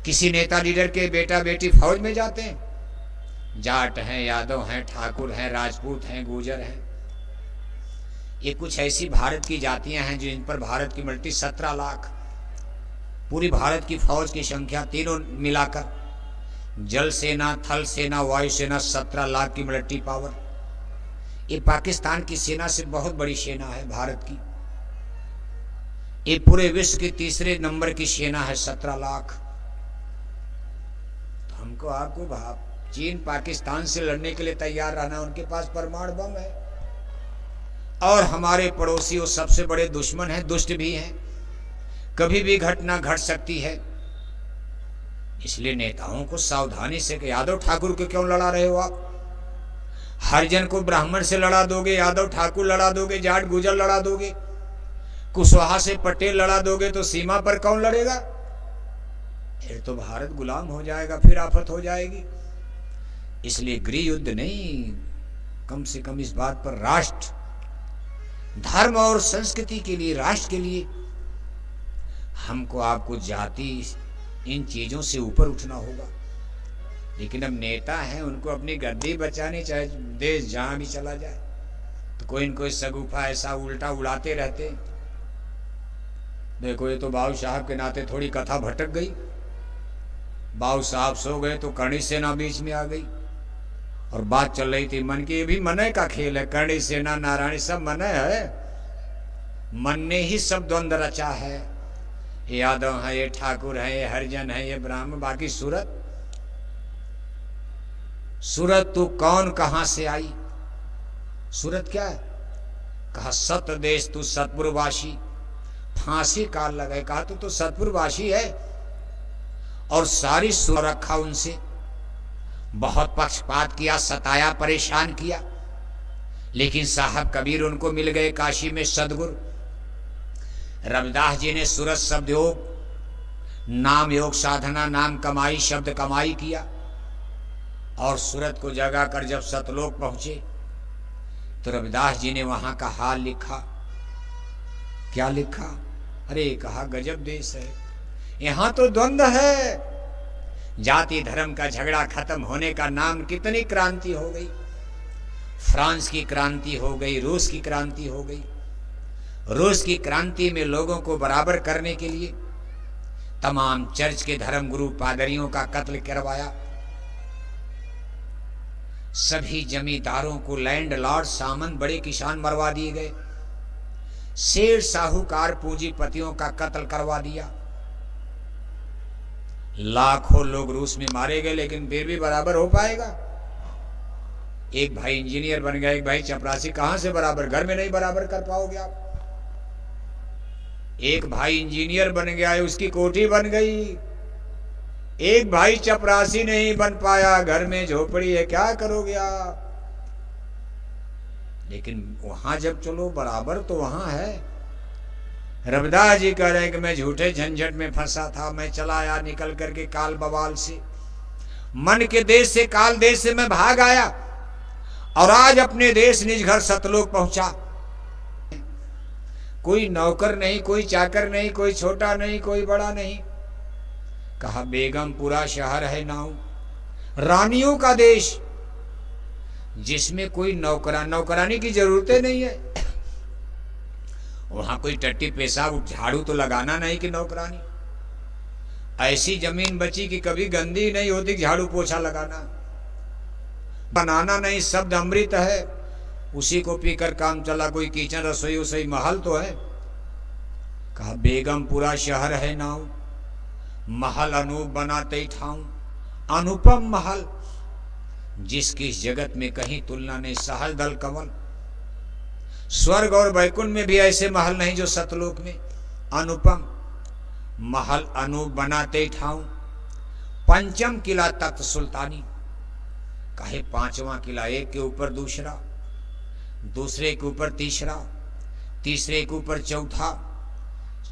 किसी नेता लीडर के बेटा बेटी फौज में जाते हैं, जाट हैं, यादव हैं, ठाकुर हैं, राजपूत हैं, गुर्जर हैं। ये कुछ ऐसी भारत की जातियां हैं जो इन पर भारत की मिलिट्री 17 लाख, पूरी भारत की फौज की संख्या तीनों मिलाकर, जल सेना, थल सेना, वायु सेना, 17 लाख की मिलिट्री पावर। ये पाकिस्तान की सेना से बहुत बड़ी सेना है भारत की। ये पूरे विश्व की तीसरे नंबर की सेना है, 17 लाख। तो हमको आपको भाव, चीन पाकिस्तान से लड़ने के लिए तैयार रहना, उनके पास परमाणु बम है और हमारे पड़ोसी वो सबसे बड़े दुश्मन हैं, दुष्ट भी हैं, कभी भी घटना घट सकती है। इसलिए नेताओं को सावधानी से कि यादव ठाकुर को क्यों लड़ा रहे हो आप? हरिजन को ब्राह्मण से लड़ा दोगे, यादव ठाकुर लड़ा दोगे, जाट गुजर लड़ा दोगे, कुशवाहा से पटेल लड़ा दोगे, तो सीमा पर कौन लड़ेगा? फिर तो भारत गुलाम हो जाएगा, फिर आफत हो जाएगी। इसलिए गृह युद्ध नहीं, कम से कम इस बात पर राष्ट्र, धर्म और संस्कृति के लिए, राष्ट्र के लिए हमको आपको जाति, इन चीजों से ऊपर उठना होगा। लेकिन अब नेता हैं, उनको अपनी गद्दी बचानी, चाहे देश जहां भी चला जाए, तो कोई न कोई सगुफा ऐसा उल्टा उड़ाते रहते। देखो ये तो बाबू साहब के नाते थोड़ी कथा भटक गई। बाबू साहब सो गए तो करणी सेना बीच में आ गई और बात चल रही थी मन की। ये भी मनय का खेल है, करणी सेना, नारायणी सब मनय है, मन ने ही सब द्वंद्व रचा है। ये यादव है, ये ठाकुर है, ये हरिजन है, ये ब्राह्मण, बाकी सूरत सूरत तू कौन कहां से आई? सूरत क्या है? कहा सत देश तू सतपुरवासी, फांसी काल लगाए। कहा तो सतपुरवासी है और सारी सूरत रखा उनसे, बहुत पक्षपात किया, सताया, परेशान किया। लेकिन साहब कबीर उनको मिल गए काशी में सदगुरु। रविदास जी ने सूरत शब्द योग, नाम योग साधना, नाम कमाई, शब्द कमाई किया और सूरत को जगा कर जब सतलोक पहुंचे तो रविदास जी ने वहां का हाल लिखा। क्या लिखा? अरे कहा गजब देश है, यहां तो द्वंद्व है, जाति धर्म का झगड़ा खत्म होने का नाम, कितनी क्रांति हो गई। फ्रांस की क्रांति हो गई, रूस की क्रांति हो गई। रूस की क्रांति में लोगों को बराबर करने के लिए तमाम चर्च के धर्म गुरु पादरियों का कत्ल करवाया। सभी जमींदारों को, लैंड लॉर्ड, सामंत, बड़े किसान मरवा दिए गए। शेर साहूकार पूंजीपतियों का कत्ल करवा दिया। लाखों लोग रूस में मारे गए, लेकिन फिर भी बराबर हो पाएगा? एक भाई इंजीनियर बन गया, एक भाई चपरासी, कहां से बराबर? घर में नहीं बराबर कर पाओगे आप। एक भाई इंजीनियर बन गया है, उसकी कोठी बन गई, एक भाई चपरासी नहीं बन पाया, घर में झोपड़ी है, क्या करोगे आप? लेकिन वहां जब चलो बराबर तो वहां है। रविदास जी कह रहे कि मैं झूठे झंझट में फंसा था, मैं चला आया निकल करके काल बवाल से, मन के देश से, काल देश से मैं भाग आया और आज अपने देश निज घर सतलोक पहुंचा। कोई नौकर नहीं, कोई चाकर नहीं, कोई छोटा नहीं, कोई बड़ा नहीं। कहा बेगमपुरा शहर है नाऊ, रानियों का देश, जिसमें कोई नौकरानी की जरूरतें नहीं है। वहां कोई टट्टी पेशाब झाड़ू तो लगाना नहीं कि नौकरानी। ऐसी जमीन बची कि कभी गंदी नहीं होती, झाड़ू पोछा लगाना, बनाना नहीं, शब्द अमृत है, उसी को पीकर काम चला। कोई किचन, रसोई उसोई, महल तो है। कहा बेगमपुरा शहर है नाऊ, महल अनूप बनाते ठाऊं, अनुपम महल, जिसकी इस जगत में कहीं तुलना नहीं। सहज दल कमल, स्वर्ग और वैकुंठ में भी ऐसे महल नहीं जो सतलोक में। अनुपम महल अनूप बनाते ठाऊं, पंचम किला तख्त सुल्तानी। कहे पांचवा किला, एक के ऊपर दूसरा, दूसरे के ऊपर तीसरा, तीसरे के ऊपर चौथा,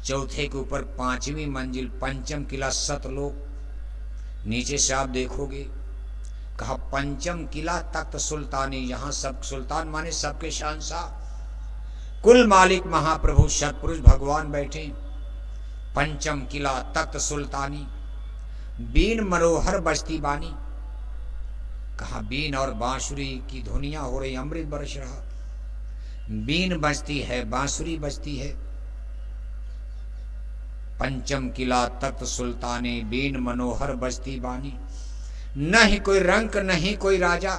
चौथे के ऊपर पांचवी मंजिल, पंचम किला सतलोक। नीचे से आप देखोगे, कहा पंचम किला तख्त सुल्तानी, यहां सब सुल्तान माने सबके शहंशाह, कुल मालिक महाप्रभु सतपुरुष भगवान बैठे। पंचम किला तख्त सुल्तानी, बीन मनोहर बजती बानी। कहा बीन और बांसुरी की धुनियां हो रही, अमृत बरस रहा। बीन बजती है, बांसुरी बजती है। पंचम किला तख्त सुल्तानी, बीन मनोहर बजती बानी। न ही कोई रंक न ही कोई राजा।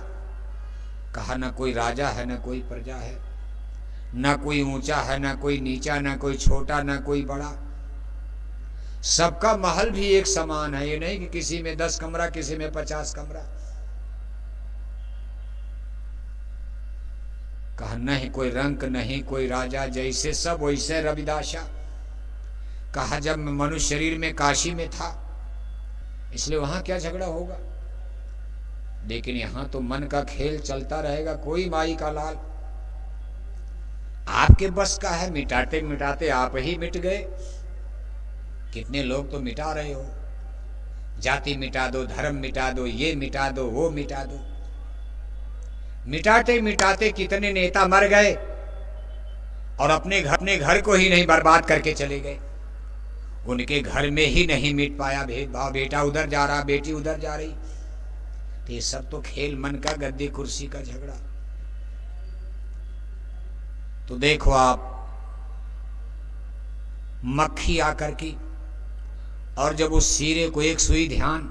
कहा न कोई राजा है न कोई प्रजा है, न कोई ऊंचा है न कोई नीचा, न कोई छोटा न कोई बड़ा। सबका महल भी एक समान है। ये नहीं कि किसी में 10 कमरा किसी में 50 कमरा। कहा नहीं कोई रंक नहीं कोई राजा, जैसे सब वैसे रविदासा। कहा जब मैं मनुष्य शरीर में काशी में था इसलिए वहां क्या झगड़ा होगा, लेकिन यहां तो मन का खेल चलता रहेगा। कोई माई का लाल आपके बस का है, मिटाते मिटाते आप ही मिट गए। कितने लोग तो मिटा रहे हो, जाति मिटा दो, धर्म मिटा दो, ये मिटा दो, वो मिटा दो। मिटाते मिटाते कितने नेता मर गए और अपने घर को ही नहीं बर्बाद करके चले गए। उनके घर में ही नहीं मिट पाया भेदभाव, बेटा उधर जा रहा, बेटी उधर जा रही। तो ये सब तो खेल मन का, गद्दी कुर्सी का झगड़ा। तो देखो आप, मक्खी आकर की और जब उस सीरे को एक सुई ध्यान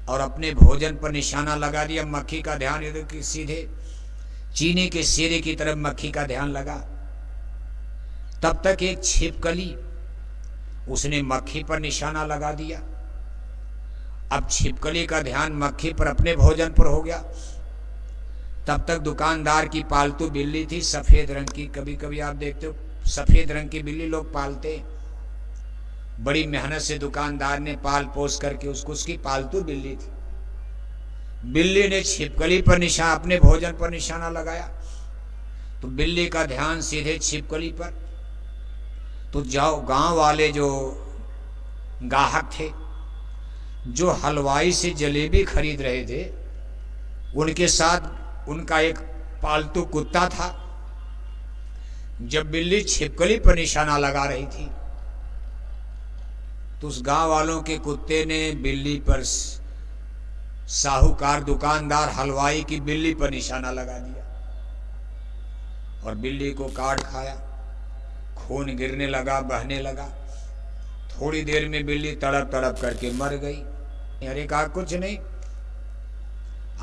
और अपने भोजन पर निशाना लगा दिया, मक्खी का ध्यान इधर की सीधे चीनी के सिरे की तरफ मक्खी का ध्यान लगा। तब तक एक छिपकली उसने मक्खी पर निशाना लगा दिया। अब छिपकली का ध्यान मक्खी पर अपने भोजन पर हो गया। तब तक दुकानदार की पालतू बिल्ली थी सफेद रंग की। कभी कभी आप देखते हो सफेद रंग की बिल्ली लोग पालते, बड़ी मेहनत से दुकानदार ने पाल पोस करके उसकी पालतू बिल्ली थी। बिल्ली ने छिपकली पर निशाना, अपने भोजन पर निशाना लगाया, तो बिल्ली का ध्यान सीधे छिपकली पर। तो जाओ, गांव वाले जो गाहक थे, जो हलवाई से जलेबी खरीद रहे थे, उनके साथ उनका एक पालतू कुत्ता था। जब बिल्ली छिपकली पर निशाना लगा रही थी तो उस गांव वालों के कुत्ते ने बिल्ली पर, साहूकार दुकानदार हलवाई की बिल्ली पर निशाना लगा दिया और बिल्ली को काट खाया। खून गिरने लगा, बहने लगा। थोड़ी देर में बिल्ली तड़प तड़प करके मर गई। अरे कहा कुछ नहीं,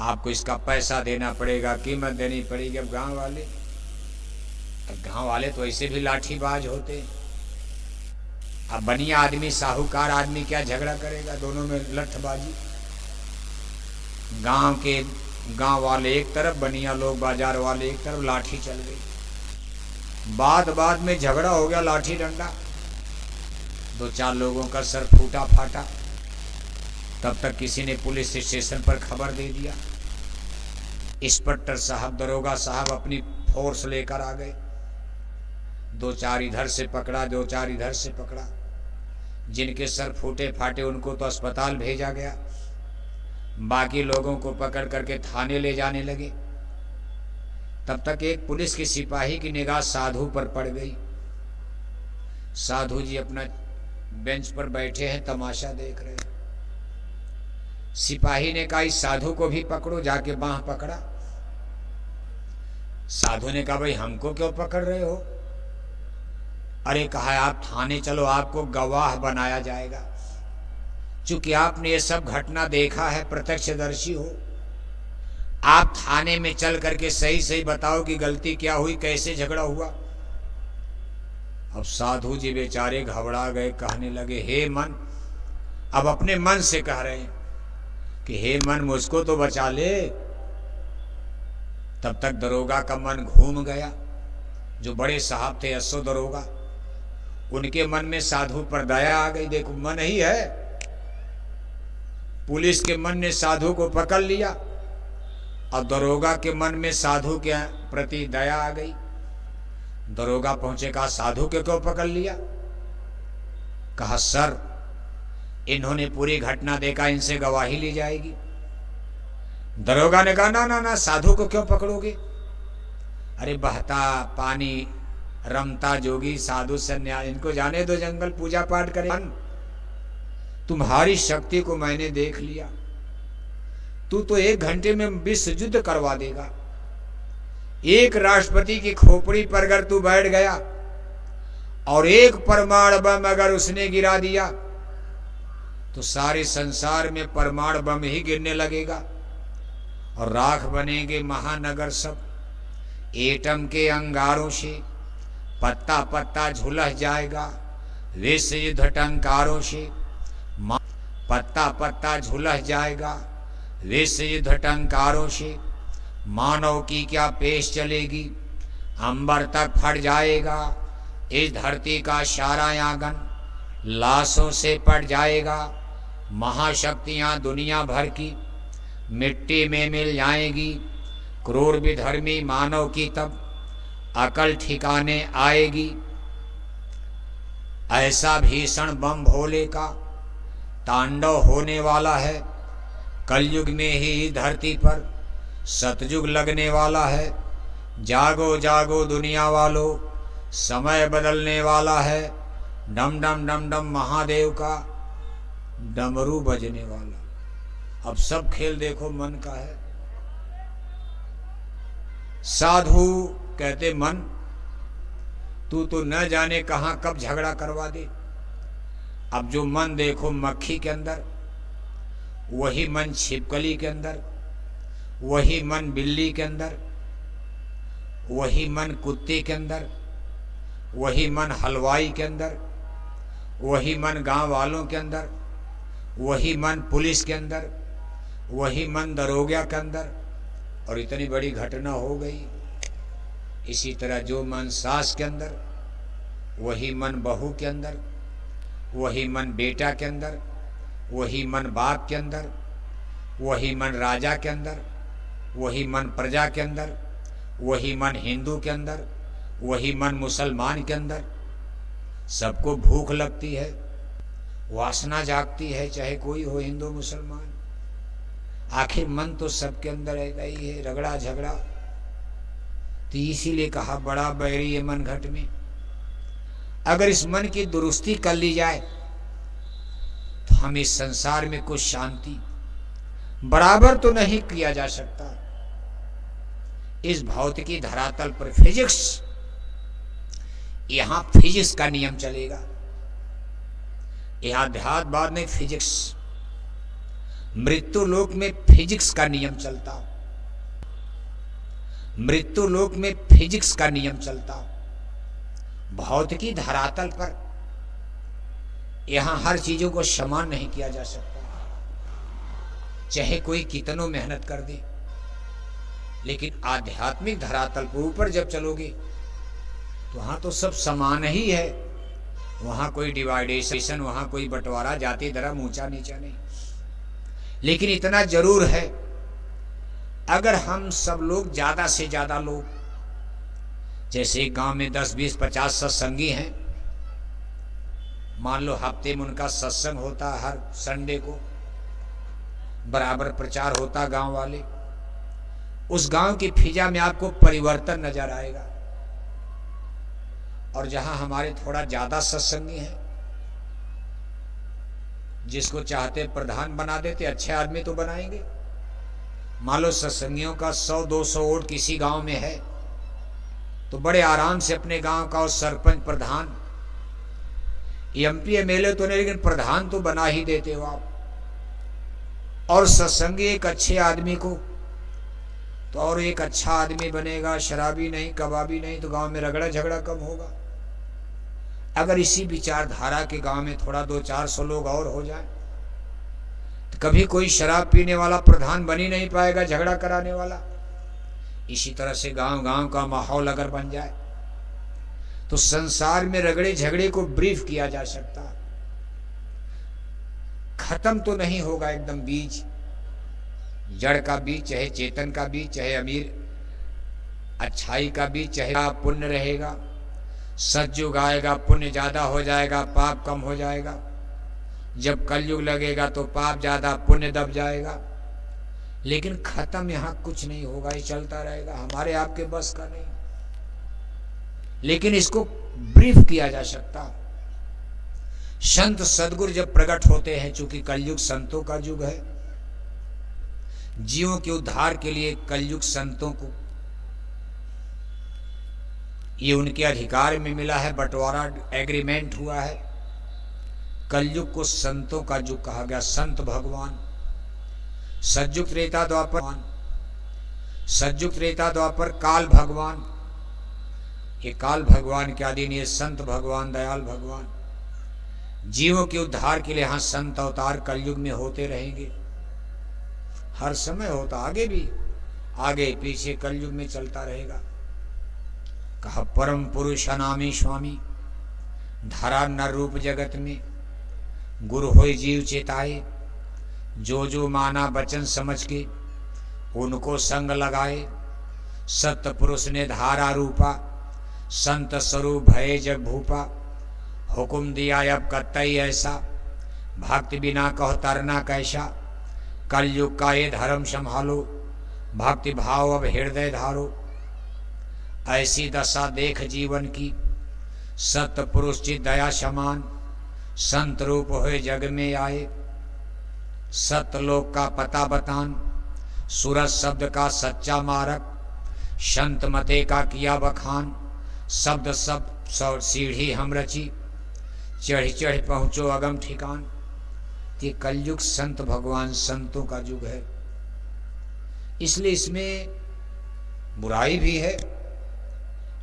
आपको इसका पैसा देना पड़ेगा, कीमत देनी पड़ेगी। अब गांव वाले तो ऐसे भी लाठीबाज होते। अब बनिया आदमी साहूकार आदमी क्या झगड़ा करेगा, दोनों में लठबाजी। गांव वाले एक तरफ, बनिया लोग बाजार वाले एक तरफ, लाठी चल गई। बाद में झगड़ा हो गया, लाठी डंडा, 2-4 लोगों का सर फूटा फाटा। तब तक किसी ने पुलिस स्टेशन पर खबर दे दिया। इंस्पेक्टर साहब, दरोगा साहब अपनी फोर्स लेकर आ गए। 2-4 इधर से पकड़ा, 2-4 इधर से पकड़ा। जिनके सर फूटे फाटे उनको तो अस्पताल भेजा गया, बाकी लोगों को पकड़ करके थाने ले जाने लगे। तब तक एक पुलिस के सिपाही की निगाह साधु पर पड़ गई। साधु जी अपना बेंच पर बैठे हैं, तमाशा देख रहे हैं। सिपाही ने कहा इस साधु को भी पकड़ो। जाके बांह पकड़ा। साधु ने कहा भाई हमको क्यों पकड़ रहे हो? अरे कहा आप थाने चलो, आपको गवाह बनाया जाएगा। चूंकि आपने ये सब घटना देखा है, प्रत्यक्षदर्शी हो, आप थाने में चल करके सही सही बताओ कि गलती क्या हुई, कैसे झगड़ा हुआ। अब साधु जी बेचारे घबरा गए, कहने लगे हे मन, अब अपने मन से कह रहे हैं कि हे मन मुझको तो बचा ले। तब तक दरोगा का मन घूम गया। जो बड़े साहब थे अश्व दरोगा, उनके मन में साधु पर दया आ गई। देखो मन ही है, पुलिस के मन ने साधु को पकड़ लिया और दरोगा के मन में साधु के प्रति दया आ गई। दरोगा पहुंचे, कहा साधु के क्यों पकड़ लिया? कहा सर इन्होंने पूरी घटना देखा, इनसे गवाही ली जाएगी। दरोगा ने कहा ना ना ना, साधु को क्यों पकड़ोगे? अरे बहता पानी, रमता जोगी, साधु सन्यास, इनको जाने दो जंगल, पूजा पाठ करें। तुम्हारी शक्ति को मैंने देख लिया, तू तो 1 घंटे में विश्व युद्ध करवा देगा। एक राष्ट्रपति की खोपड़ी पर अगर तू बैठ गया और एक परमाणु बम अगर उसने गिरा दिया तो सारे संसार में परमाणु बम ही गिरने लगेगा और राख बनेंगे महानगर सब। एटम के अंगारों से पत्ता पत्ता झुलस जाएगा, विश्व युद्ध टंकारों से पत्ता पत्ता झुलस जाएगा, विश्व युद्ध टंकारों से मानव की क्या पेश चलेगी, अंबर तक फट जाएगा इस धरती का सारा आंगन, लाशों से पट जाएगा, महाशक्तियां दुनिया भर की मिट्टी में मिल जाएगी, क्रूर विधर्मी मानव की तब अकल ठिकाने आएगी। ऐसा भीषण बम भोले का तांडव होने वाला है, कलयुग में ही धरती पर सतयुग लगने वाला है। जागो जागो दुनिया वालों, समय बदलने वाला है। डम डम डम डम महादेव का डमरू बजने वाला। अब सब खेल देखो मन का है। साधु कहते मन तू तो न जाने कहां कब झगड़ा करवा दे। अब जो मन देखो मक्खी के अंदर, वही मन छिपकली के अंदर, वही मन बिल्ली के अंदर, वही मन कुत्ते के अंदर, वही मन हलवाई के अंदर, वही मन गांव वालों के अंदर, वही मन पुलिस के अंदर, वही मन दरोगा के अंदर। और इतनी बड़ी घटना हो गई। इसी तरह जो मन सास के अंदर, वही मन बहू के अंदर, वही मन बेटा के अंदर, वही मन बाप के अंदर, वही मन राजा के अंदर, वही मन प्रजा के अंदर, वही मन हिंदू के अंदर, वही मन मुसलमान के अंदर। सबको भूख लगती है, वासना जागती है, चाहे कोई हो हिंदू मुसलमान। आखिर मन तो सबके अंदर रहता ही है, रगड़ा झगड़ा। तो इसीलिए कहा बड़ा बैरी है मन घट में। अगर इस मन की दुरुस्ती कर ली जाए तो हम इस संसार में कुछ शांति बराबर तो नहीं किया जा सकता। इस भौतिकी धरातल पर फिजिक्स, यहां फिजिक्स का नियम चलेगा। यहां अध्यात्मवाद में फिजिक्स, मृत्यु लोक में फिजिक्स का नियम चलता। मृत्यु लोक में फिजिक्स का नियम चलता। भौतिकी धरातल पर यहां हर चीजों को समान नहीं किया जा सकता, चाहे कोई कितनों मेहनत कर दे। लेकिन आध्यात्मिक धरातल पर ऊपर जब चलोगे तो वहां तो सब समान ही है। वहां कोई डिवाइडेशन, वहां कोई बंटवारा, जाति धर्म ऊंचा नीचा नहीं। लेकिन इतना जरूर है, अगर हम सब लोग ज्यादा से ज्यादा लोग, जैसे गांव में 10, 20, 50 सत्संगी हैं, मान लो हफ्ते में उनका सत्संग होता, हर संडे को बराबर प्रचार होता गांव वाले, उस गांव की फिजा में आपको परिवर्तन नजर आएगा। और जहां हमारे थोड़ा ज्यादा सत्संगी हैं, जिसको चाहते प्रधान बना देते, अच्छे आदमी तो बनाएंगे। मान लो सत्संगियों का 100-200 वोट किसी गांव में है, तो बड़े आराम से अपने गांव का उस सरपंच, प्रधान, एमपी एमएलए तो नहीं, लेकिन प्रधान तो बना ही देते हो आप। और सत्संगी एक अच्छे आदमी को तो और एक अच्छा आदमी बनेगा, शराबी नहीं, कबाबी नहीं, तो गांव में रगड़ा झगड़ा कम होगा। अगर इसी विचारधारा के गांव में थोड़ा 200-400 लोग और हो जाए तो कभी कोई शराब पीने वाला प्रधान बन ही नहीं पाएगा, झगड़ा कराने वाला। इसी तरह से गांव गांव का माहौल अगर बन जाए तो संसार में रगड़े झगड़े को ब्रीफ किया जा सकता। खत्म तो नहीं होगा एकदम बीज, जड़ का बीज, चाहे चेतन का बीज, चाहे अमीर अच्छाई का बीज, चाहे पुण्य रहेगा, सतयुग आएगा, पुण्य ज्यादा हो जाएगा, पाप कम हो जाएगा। जब कलयुग लगेगा तो पाप ज्यादा, पुण्य दब जाएगा। लेकिन खत्म यहां कुछ नहीं होगा, ये चलता रहेगा, हमारे आपके बस का नहीं। लेकिन इसको ब्रीफ किया जा सकता। संत सदगुरु जब प्रकट होते हैं, चूंकि कलयुग संतों का युग है, जीवों के उद्धार के लिए कलयुग संतों को ये उनके अधिकार में मिला है, बंटवारा एग्रीमेंट हुआ है। कलयुग को संतों का युग कहा गया। संत भगवान सतयुग त्रेता द्वापर, सतयुग त्रेता द्वापर काल भगवान, ये काल भगवान के अधीन ये संत भगवान दयाल भगवान जीवों के उद्धार के लिए। हाँ, संत अवतार कलयुग में होते रहेंगे, हर समय होता, आगे भी, आगे पीछे कलयुग में चलता रहेगा। कहा परम पुरुष अनामी स्वामी, धरा नर रूप जगत में, गुरु होय जीव चेताए, जो जो माना वचन समझ के उनको संग लगाए। सत्य पुरुष ने धारा रूपा, संत स्वरूप भय जग भूपा। हुकुम दिया अब कतई ऐसा, भक्ति बिना कहो तरना कैसा। कलयुग का ये धर्म संभालो, भक्ति भाव अब हृदय धारो। ऐसी दशा देख जीवन की, सत्य पुरुष चित दया समान। संत रूप हुए जग में आए, सत्यलोक का पता बतान। सूरज शब्द का सच्चा मारक, संत मते का किया बखान। शब्द सब सीढ़ी हम रची, चढ़ चढ़ पहुंचो अगम ठिकान। ये कलयुग संत भगवान संतों का युग है, इसलिए इसमें बुराई भी है,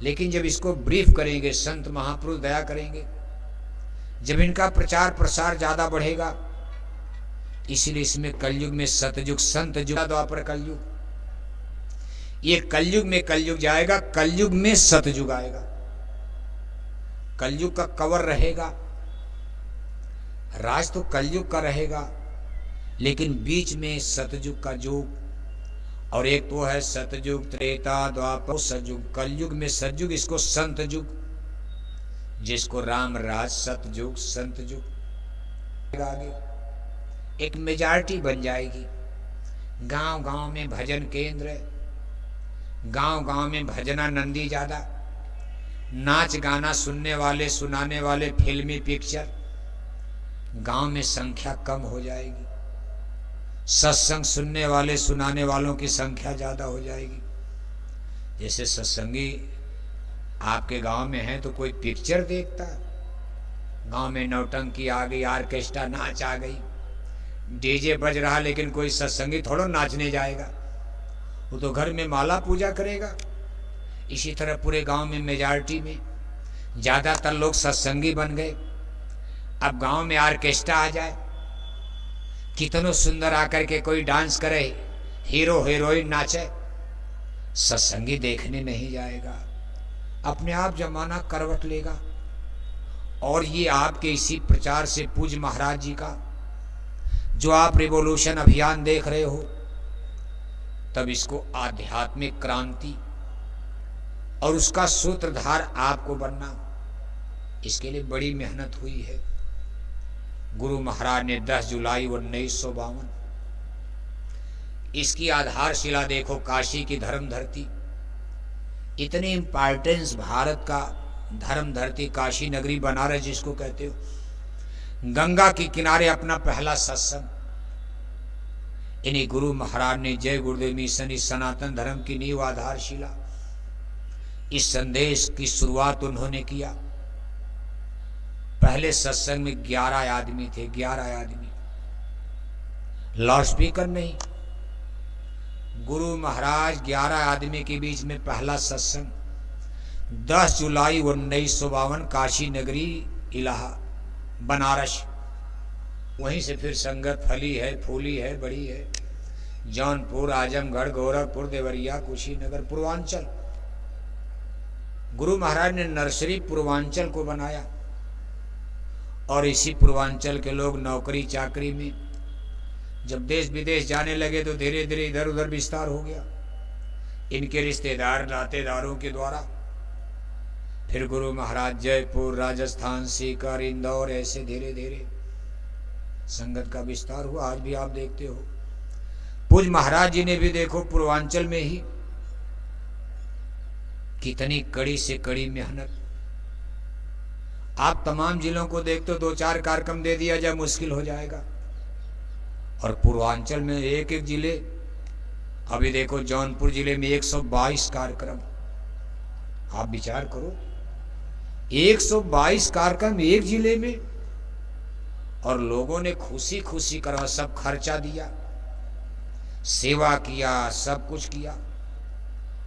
लेकिन जब इसको ब्रीफ करेंगे, संत महापुरुष दया करेंगे, जब इनका प्रचार प्रसार ज्यादा बढ़ेगा, इसलिए इसमें कलयुग में सतयुग संत युग, द्वापर कलयुग, ये कलयुग में कलयुग जाएगा, कलयुग में सतयुग आएगा। कलयुग का कवर रहेगा, राज तो कलयुग का रहेगा, लेकिन बीच में सतयुग का युग, और एक तो है सतयुग त्रेता द्वापर सतयुग। कलयुग में सतयुग, इसको संत युग, जिसको राम राज सतयुग संत युग। आगे एक मेजॉरिटी बन जाएगी, गांव गांव में भजन केंद्र, गांव गांव में भजनानंदी ज्यादा, नाच गाना सुनने वाले सुनाने वाले फिल्मी पिक्चर, गांव में संख्या कम हो जाएगी। सत्संग सुनने वाले सुनाने वालों की संख्या ज्यादा हो जाएगी। जैसे सत्संगी आपके गांव में है तो कोई पिक्चर देखता, गांव में नौटंकी आ गई, ऑर्केस्ट्रा नाच आ गई, डीजे बज रहा, लेकिन कोई सत्संगी थोड़ा नाचने जाएगा, वो तो घर में माला पूजा करेगा। इसी तरह पूरे गांव में मेजॉरिटी में ज्यादातर लोग सत्संगी बन गए। अब गांव में ऑर्केस्ट्रा आ जाए, कितनों सुंदर आकर के कोई डांस करे, हीरो हीरोइन नाचे, सत्संगी देखने नहीं जाएगा, अपने आप जमाना करवट लेगा। और ये आपके इसी प्रचार से पूज्य महाराज जी का जो आप रिवॉल्यूशन अभियान देख रहे हो, तब इसको आध्यात्मिक क्रांति और उसका सूत्रधार आपको बनना, इसके लिए बड़ी मेहनत हुई है। गुरु महाराज ने 10 जुलाई 1952 इसकी आधारशिला देखो, काशी की धर्म धरती, इतनी इंपॉर्टेंस भारत का धर्म धरती, काशी नगरी बनारस जिसको कहते हो, गंगा के किनारे अपना पहला सत्संग, इन्हीं गुरु महाराज ने जय गुरुदेव मिशन, इस सनातन धर्म की नींव आधारशिला, इस संदेश की शुरुआत उन्होंने किया। पहले सत्संग में 11 आदमी थे, 11 आदमी, लाउड स्पीकर नहीं, गुरु महाराज 11 आदमी के बीच में पहला सत्संग, 10 जुलाई 1952 काशी नगरी इलाहा बनारस। वहीं से फिर संगत फली है, फूली है, बड़ी है, जौनपुर, आजमगढ़, गोरखपुर, देवरिया, कुशीनगर, पूर्वांचल। गुरु महाराज ने नर्सरी पूर्वांचल को बनाया, और इसी पूर्वांचल के लोग नौकरी चाकरी में जब देश विदेश जाने लगे तो धीरे धीरे इधर उधर विस्तार हो गया, इनके रिश्तेदार नातेदारों के द्वारा। फिर गुरु महाराज जयपुर, राजस्थान, सीकर, इंदौर, ऐसे धीरे धीरे संगत का विस्तार हुआ। आज भी आप देखते हो, पूज्य महाराज जी ने भी देखो पूर्वांचल में ही कितनी कड़ी से कड़ी मेहनत। आप तमाम जिलों को देखते हो, 2-4 कार्यक्रम दे दिया जाए मुश्किल हो जाएगा। और पूर्वांचल में एक एक जिले, अभी देखो जौनपुर जिले में 122 कार्यक्रम, आप विचार करो 122 कार्यक्रम एक जिले में, और लोगों ने खुशी खुशी करा, सब खर्चा दिया, सेवा किया, सब कुछ किया।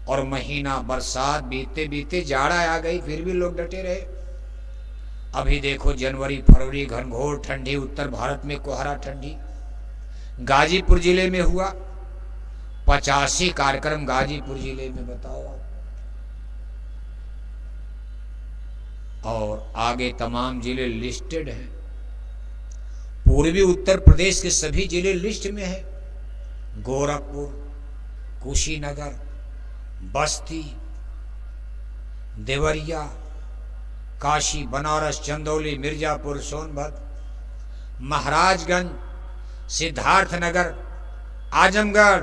और महीना बरसात बीतते बीतते जाड़ा आ गई, फिर भी लोग डटे रहे। अभी देखो जनवरी फरवरी घनघोर ठंडी, उत्तर भारत में कोहरा ठंडी। गाजीपुर जिले में हुआ 85 कार्यक्रम गाजीपुर जिले में, बताओ आप। और आगे तमाम जिले लिस्टेड हैं, पूर्वी उत्तर प्रदेश के सभी जिले लिस्ट में है। गोरखपुर, कुशीनगर, बस्ती, देवरिया, काशी, बनारस, चंदौली, मिर्जापुर, सोनभद्र, महाराजगंज, सिद्धार्थनगर, आजमगढ़।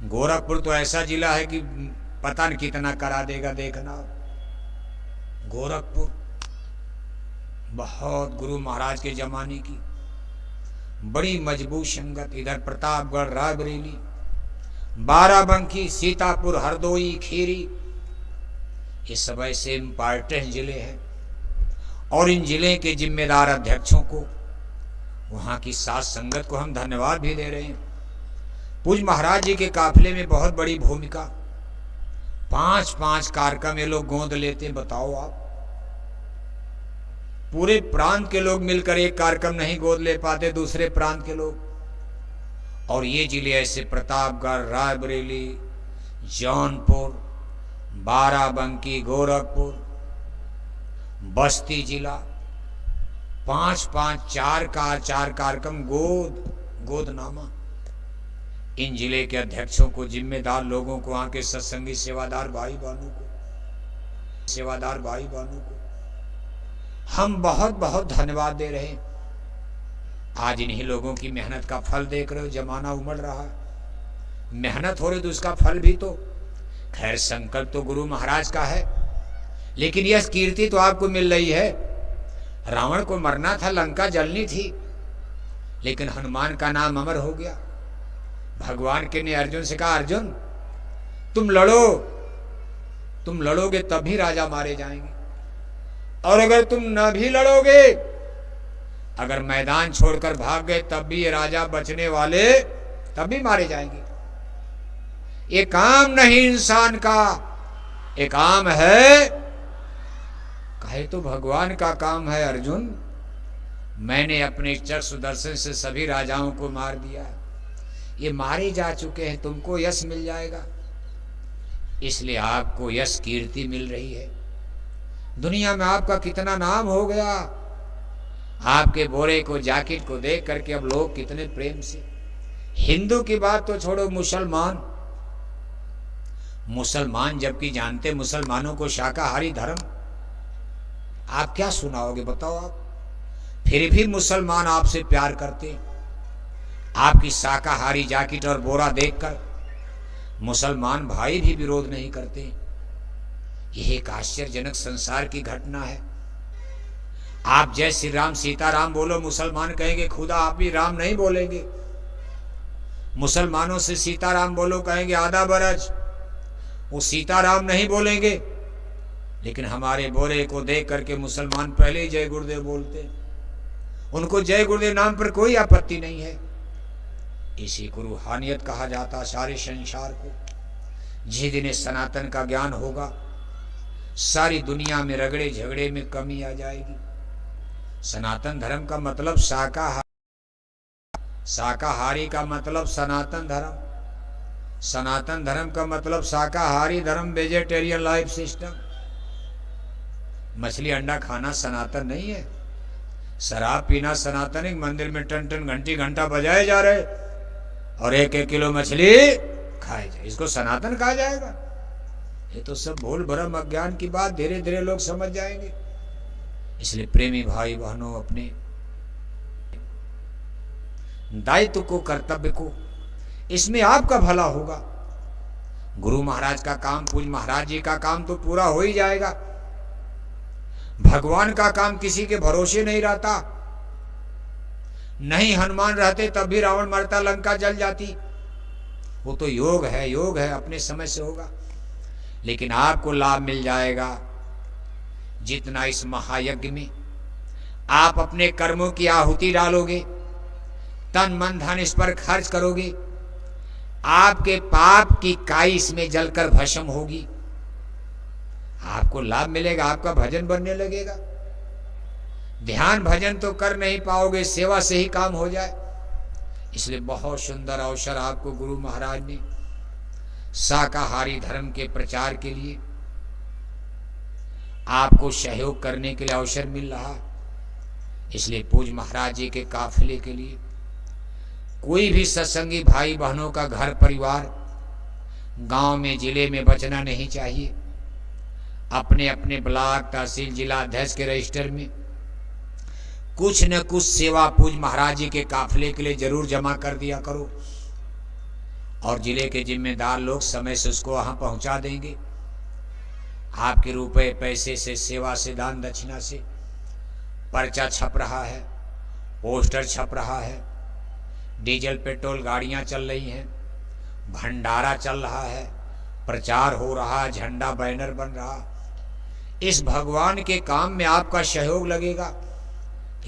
गोरखपुर तो ऐसा जिला है कि पता नहीं कितना करा देगा, देखना। गोरखपुर बहुत गुरु महाराज के जमाने की बड़ी मजबूत संगत। इधर प्रतापगढ़, रायबरेली, बाराबंकी, सीतापुर, हरदोई, खीरी, ये सब ऐसे इम्पोर्टेंट जिले हैं। और इन जिले के जिम्मेदार अध्यक्षों को, वहाँ की साथ संगत को हम धन्यवाद भी दे रहे हैं। पूज्य महाराज जी के काफिले में बहुत बड़ी भूमिका, 5-5 कार्यक्रम ये लोग गोद लेते, बताओ आप। पूरे प्रांत के लोग मिलकर एक कार्यक्रम नहीं गोद ले पाते, दूसरे प्रांत के लोग। और ये जिले ऐसे प्रतापगढ़, रायबरेली, जौनपुर, बाराबंकी, गोरखपुर, बस्ती जिला, 5-5 4 कार्यक्रम गोदनामा। इन जिले के अध्यक्षों को, जिम्मेदार लोगों को, वहां के सत्संगी सेवादार भाई बहनों को हम बहुत बहुत धन्यवाद दे रहे हैं। आज इन्हीं लोगों की मेहनत का फल देख रहे हो, जमाना उमड़ रहा है, मेहनत हो रही तो उसका फल भी तो, खैर संकल्प तो गुरु महाराज का है, लेकिन यह कीर्ति तो आपको मिल रही है। रावण को मरना था, लंका जलनी थी, लेकिन हनुमान का नाम अमर हो गया। भगवान के ने अर्जुन से कहा, अर्जुन तुम लड़ोगे तब भी राजा मारे जाएंगे, और अगर तुम न भी लड़ोगे, अगर मैदान छोड़कर भाग गए, तब भी ये राजा बचने वाले तब भी मारे जाएंगे। ये काम नहीं इंसान का, ये काम है, कहे तो भगवान का काम है। अर्जुन, मैंने अपने चक्षु दर्शन से सभी राजाओं को मार दिया, ये मारे जा चुके हैं, तुमको यश मिल जाएगा। इसलिए आपको यश कीर्ति मिल रही है, दुनिया में आपका कितना नाम हो गया। आपके बोरे को, जैकेट को देख करके अब लोग कितने प्रेम से, हिंदू की बात तो छोड़ो, मुसलमान जबकि जानते मुसलमानों को शाकाहारी धर्म, आप क्या सुनाओगे बताओ आप। फिर भी मुसलमान आपसे प्यार करते, आपकी शाकाहारी जैकेट और बोरा देखकर मुसलमान भाई भी विरोध नहीं करते। यह एक आश्चर्यजनक संसार की घटना है। आप जय श्री राम सीताराम बोलो, मुसलमान कहेंगे खुदा आप भी राम नहीं बोलेंगे। मुसलमानों से सीताराम बोलो, कहेंगे आधा बरज, वो सीताराम नहीं बोलेंगे। लेकिन हमारे बोरे को देख करके मुसलमान पहले ही जय गुरुदेव बोलते, उनको जय गुरुदेव नाम पर कोई आपत्ति नहीं है। इसी को रूहानियत कहा जाता सारे संसार को। जिस दिन सनातन का ज्ञान होगा, सारी दुनिया में रगड़े झगड़े में कमी आ जाएगी। सनातन धर्म का मतलब शाकाहारी का मतलब सनातन धर्म, सनातन धर्म का मतलब शाकाहारी धर्म, वेजिटेरियन लाइफ सिस्टम। मछली अंडा खाना सनातन नहीं है, शराब पीना सनातन है। मंदिर में टन टन घंटी घंटा बजाए जा रहे और 1-1 किलो मछली खाए जाए, इसको सनातन कहा जाएगा? ये तो सब भूल भरम अज्ञान की बात, धीरे धीरे लोग समझ जाएंगे। इसलिए प्रेमी भाई बहनों, अपने दायित्व को, कर्तव्य को, इसमें आपका भला होगा। गुरु महाराज का काम, पूज्य महाराज जी का काम तो पूरा हो ही जाएगा। भगवान का काम किसी के भरोसे नहीं रहता। नहीं हनुमान रहते तब भी रावण मरता, लंका जल जाती। वो तो योग है, योग है, अपने समय से होगा। लेकिन आपको लाभ मिल जाएगा जितना इस महायज्ञ में आप अपने कर्मों की आहुति डालोगे, तन मन धन इस पर खर्च करोगे, आपके पाप की काई इसमें जलकर भस्म होगी, आपको लाभ मिलेगा, आपका भजन बनने लगेगा। ध्यान भजन तो कर नहीं पाओगे, सेवा से ही काम हो जाए। इसलिए बहुत सुंदर अवसर आपको गुरु महाराज ने शाकाहारी धर्म के प्रचार के लिए आपको सहयोग करने के लिए अवसर मिल रहा। इसलिए पूज्य महाराज जी के काफिले के लिए कोई भी सत्संगी भाई बहनों का घर परिवार गांव में जिले में बचना नहीं चाहिए। अपने अपने ब्लॉक तहसील जिला अध्यक्ष के रजिस्टर में कुछ न कुछ सेवा पूज्य महाराज जी के काफिले के लिए जरूर जमा कर दिया करो, और जिले के जिम्मेदार लोग समय से उसको वहां पहुंचा देंगे। आपके रुपए पैसे से, सेवा से, दान दक्षिणा से पर्चा छप रहा है, पोस्टर छप रहा है, डीजल पेट्रोल गाड़ियां चल रही हैं, भंडारा चल रहा है, प्रचार हो रहा है, झंडा बैनर बन रहा। इस भगवान के काम में आपका सहयोग लगेगा,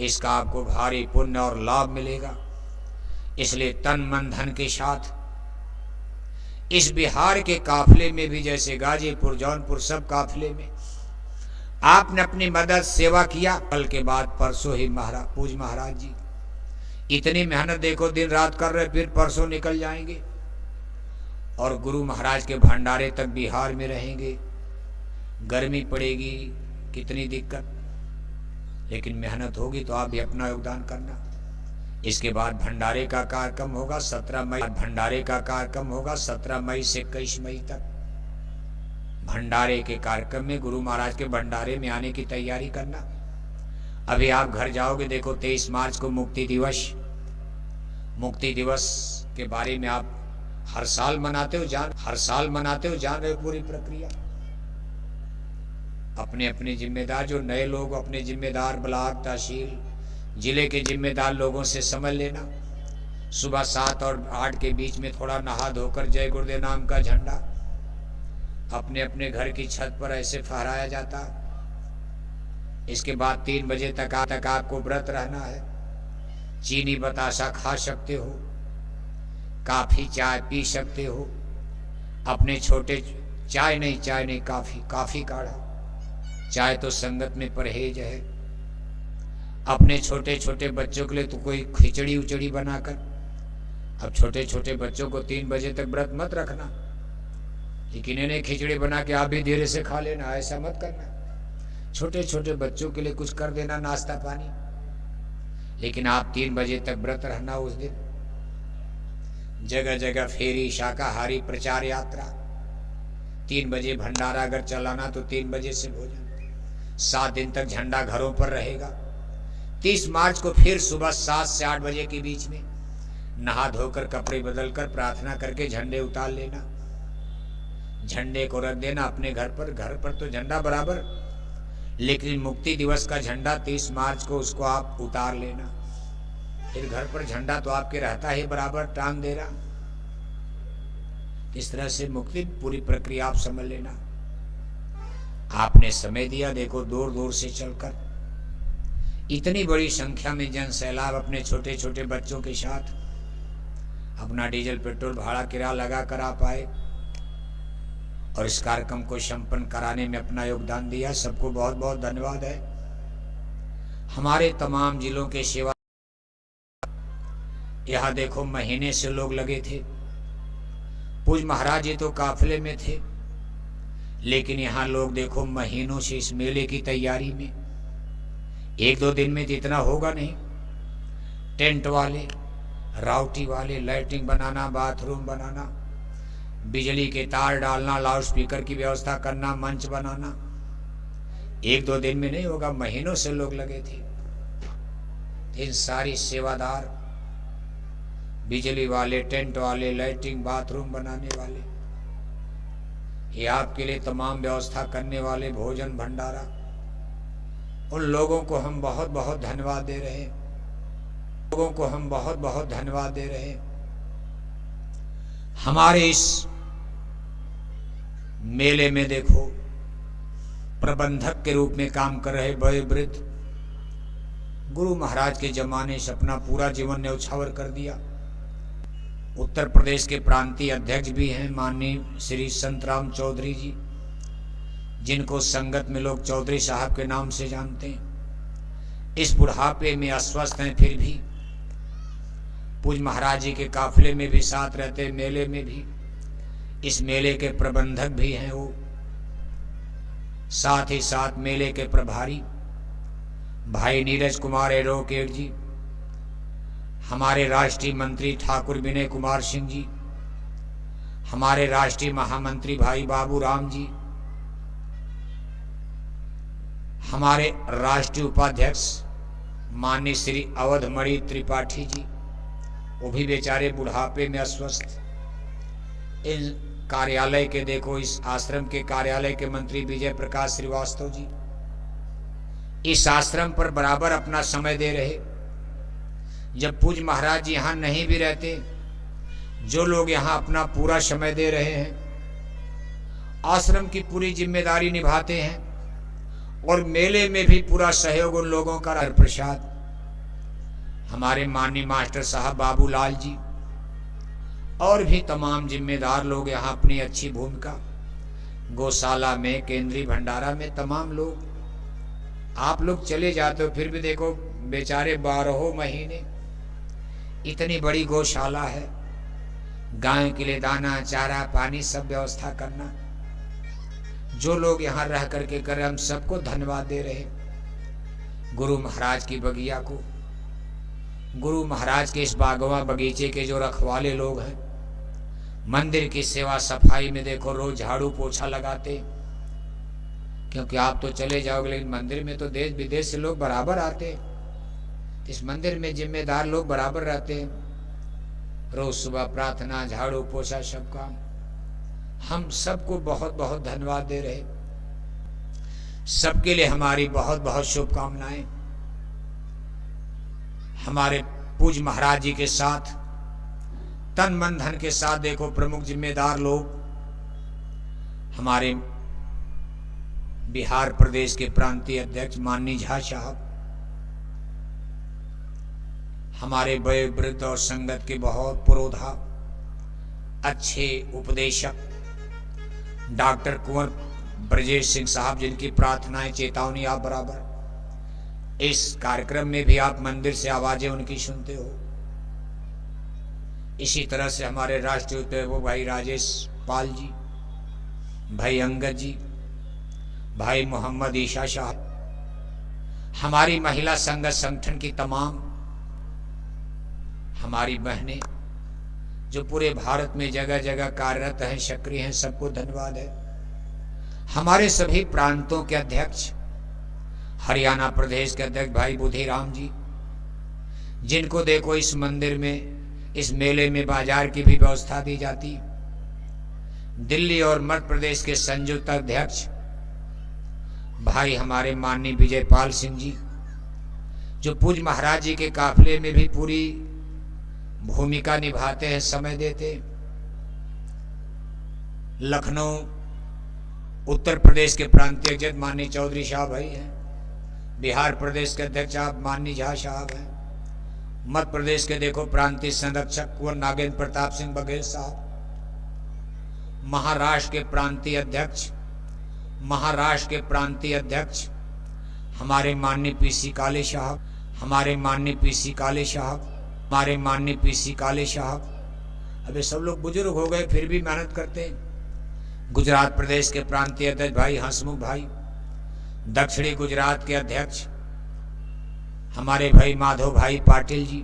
इसका आपको भारी पुण्य और लाभ मिलेगा। इसलिए तन मन धन के साथ इस बिहार के काफिले में भी, जैसे गाजीपुर जौनपुर सब काफिले में आपने अपनी मदद सेवा किया। कल के बाद परसों ही पूज्य महाराज जी इतनी मेहनत देखो दिन रात कर रहे, फिर परसों निकल जाएंगे और गुरु महाराज के भंडारे तक बिहार में रहेंगे। गर्मी पड़ेगी, कितनी दिक्कत, लेकिन मेहनत होगी तो आप भी अपना योगदान करना। इसके बाद भंडारे का कार्यक्रम होगा 17 मई, भंडारे का कार्यक्रम होगा 17 मई से 21 मई तक। भंडारे के कार्यक्रम में गुरु महाराज के भंडारे में आने की तैयारी करना। अभी आप घर जाओगे, देखो 23 मार्च को मुक्ति दिवस के बारे में आप हर साल मनाते हो, जान रहे हो पूरी प्रक्रिया। अपने अपने जिम्मेदार, जो नए लोग अपने जिम्मेदार ब्लॉक तहसील जिले के जिम्मेदार लोगों से समझ लेना। सुबह 7 और 8 के बीच में थोड़ा नहा धोकर जय गुरुदेव नाम का झंडा अपने अपने घर की छत पर ऐसे फहराया जाता। इसके बाद 3 बजे तक आपको व्रत रहना है। चीनी बतासा खा सकते हो, काफी चाय पी सकते हो, अपने छोटे चाय नहीं काफी काढ़ा, चाय तो संगत में परहेज है। अपने छोटे छोटे बच्चों के लिए तो कोई खिचड़ी उचड़ी बनाकर, अब छोटे छोटे बच्चों को 3 बजे तक व्रत मत रखना, लेकिन इन्हें खिचड़ी बना के आप भी धीरे से खा लेना, ऐसा मत करना। छोटे छोटे बच्चों के लिए कुछ कर देना, नाश्ता पानी, लेकिन आप 3 बजे तक व्रत रहना। उस दिन जगह जगह फेरी, शाकाहारी प्रचार यात्रा, 3 बजे भंडारा अगर चलाना तो 3 बजे से भोजन, 7 दिन तक झंडा घरों पर रहेगा। 30 मार्च को फिर सुबह 7 से 8 बजे के बीच में नहा धोकर कपड़े बदलकर प्रार्थना करके झंडे उतार लेना, झंडे को रख देना अपने घर पर तो झंडा बराबर, लेकिन मुक्ति दिवस का झंडा 30 मार्च को उसको आप उतार लेना। फिर घर पर झंडा तो आपके रहता ही बराबर, टांग देना। इस तरह से मुक्ति पूरी प्रक्रिया आप समझ लेना। आपने समय दिया, देखो दूर दूर से चलकर इतनी बड़ी संख्या में जन सैलाब अपने छोटे छोटे बच्चों के साथ अपना डीजल पेट्रोल भाड़ा किराया लगा कर आ पाए और इस कार्यक्रम को संपन्न कराने में अपना योगदान दिया। सबको बहुत बहुत धन्यवाद है। हमारे तमाम जिलों के सेवा, यहाँ देखो महीने से लोग लगे थे। पूज्य महाराज जी तो काफिले में थे, लेकिन यहाँ लोग देखो महीनों से इस मेले की तैयारी में। 1-2 दिन में जितना होगा नहीं, टेंट वाले, राउटी वाले, लाइटिंग बनाना, बाथरूम बनाना, बिजली के तार डालना, लाउड स्पीकर की व्यवस्था करना, मंच बनाना, 1-2 दिन में नहीं होगा, महीनों से लोग लगे थे। इन सारी सेवादार, बिजली वाले, टेंट वाले, लाइटिंग, बाथरूम बनाने वाले, ये आपके लिए तमाम व्यवस्था करने वाले, भोजन भंडारा, उन लोगों को हम बहुत बहुत धन्यवाद दे रहे हैं, लोगों को हम बहुत बहुत धन्यवाद दे रहे हैं। हमारे इस मेले में देखो प्रबंधक के रूप में काम कर रहे बड़े वृद्ध गुरु महाराज के जमाने से अपना पूरा जीवन न्यौछावर कर दिया। उत्तर प्रदेश के प्रांतीय अध्यक्ष भी हैं माननीय श्री संतराम चौधरी जी, जिनको संगत में लोग चौधरी साहब के नाम से जानते हैं। इस बुढ़ापे में अस्वस्थ हैं, फिर भी पूज्य महाराज जी के काफिले में भी साथ रहते, मेले में भी। इस मेले के प्रबंधक भी हैं वो, साथ ही साथ मेले के प्रभारी भाई नीरज कुमार एडवोकेट जी, हमारे राष्ट्रीय मंत्री ठाकुर विनय कुमार सिंह जी, हमारे राष्ट्रीय महामंत्री भाई बाबू राम जी, हमारे राष्ट्रीय उपाध्यक्ष माननीय श्री अवधमणि त्रिपाठी जी, वो भी बेचारे बुढ़ापे में अस्वस्थ। इन कार्यालय के देखो, इस आश्रम के कार्यालय के मंत्री विजय प्रकाश श्रीवास्तव जी इस आश्रम पर बराबर अपना समय दे रहे। जब पूज्य महाराज जी यहाँ नहीं भी रहते, जो लोग यहाँ अपना पूरा समय दे रहे हैं, आश्रम की पूरी जिम्मेदारी निभाते हैं और मेले में भी पूरा सहयोग उन लोगों का। प्रसाद हमारे माननीय मास्टर साहब बाबूलाल जी और भी तमाम जिम्मेदार लोग यहाँ अपनी अच्छी भूमिका, गौशाला में, केंद्रीय भंडारा में, तमाम लोग। आप लोग चले जाते हो, फिर भी देखो बेचारे 12 महीने इतनी बड़ी गौशाला है, गाय के लिए दाना चारा पानी सब व्यवस्था करना, जो लोग यहाँ रह करके कर रहे, हम सबको धन्यवाद दे रहे। गुरु महाराज की बगिया को, गुरु महाराज के इस बागवा बगीचे के जो रखवाले लोग हैं, मंदिर की सेवा सफाई में देखो रोज झाड़ू पोछा लगाते, क्योंकि आप तो चले जाओगे लेकिन मंदिर में तो देश विदेश से लोग बराबर आते, इस मंदिर में जिम्मेदार लोग बराबर रहते हैं। रोज सुबह प्रार्थना, झाड़ू पोछा, सब काम। हम सबको बहुत बहुत धन्यवाद दे रहे, सबके लिए हमारी बहुत बहुत शुभकामनाएं। हमारे पूज्य महाराज जी के साथ तन मन धन के साथ देखो प्रमुख जिम्मेदार लोग, हमारे बिहार प्रदेश के प्रांतीय अध्यक्ष माननीय झा साहब, हमारे बड़े वृद्ध और संगत के बहुत पुरोधा अच्छे उपदेशक डॉक्टर कुंवर ब्रजेश सिंह साहब, जिनकी प्रार्थनाएं चेतावनी आप बराबर इस कार्यक्रम में भी आप मंदिर से आवाजें उनकी सुनते हो। इसी तरह से हमारे राष्ट्रीय वो भाई राजेश पाल जी, भाई अंगद जी, भाई मोहम्मद ईशा साहब, हमारी महिला संगत संगठन की तमाम हमारी बहनें जो पूरे भारत में जगह जगह कार्यरत हैं, सक्रिय हैं, सबको धन्यवाद है। हमारे सभी प्रांतों के अध्यक्ष, हरियाणा प्रदेश के अध्यक्ष भाई बुधिराम जी, जिनको देखो इस मंदिर में, इस मेले में बाजार की भी व्यवस्था दी जाती। दिल्ली और मध्य प्रदेश के संयुक्त अध्यक्ष भाई हमारे माननीय विजय पाल सिंह जी, जो पूज्य महाराज जी के काफिले में भी पूरी भूमिका निभाते हैं, समय देते। लखनऊ उत्तर प्रदेश के प्रांतीय अध्यक्ष माननीय चौधरी साहब भाई हैं, बिहार प्रदेश के अध्यक्ष आप माननीय झा साहब हैं, मध्य प्रदेश के देखो प्रांतीय संरक्षक कुंवर नागेंद्र प्रताप सिंह बघेल साहब, महाराष्ट्र के प्रांतीय अध्यक्ष हमारे माननीय पीसी काले साहब, हमारे माननीय पीसी काले साहब, अबे सब लोग बुजुर्ग हो गए फिर भी मेहनत करते हैं। गुजरात प्रदेश के प्रांतीय अध्यक्ष भाई हंसमुख भाई, दक्षिणी गुजरात के अध्यक्ष हमारे भाई माधव भाई पाटिल जी,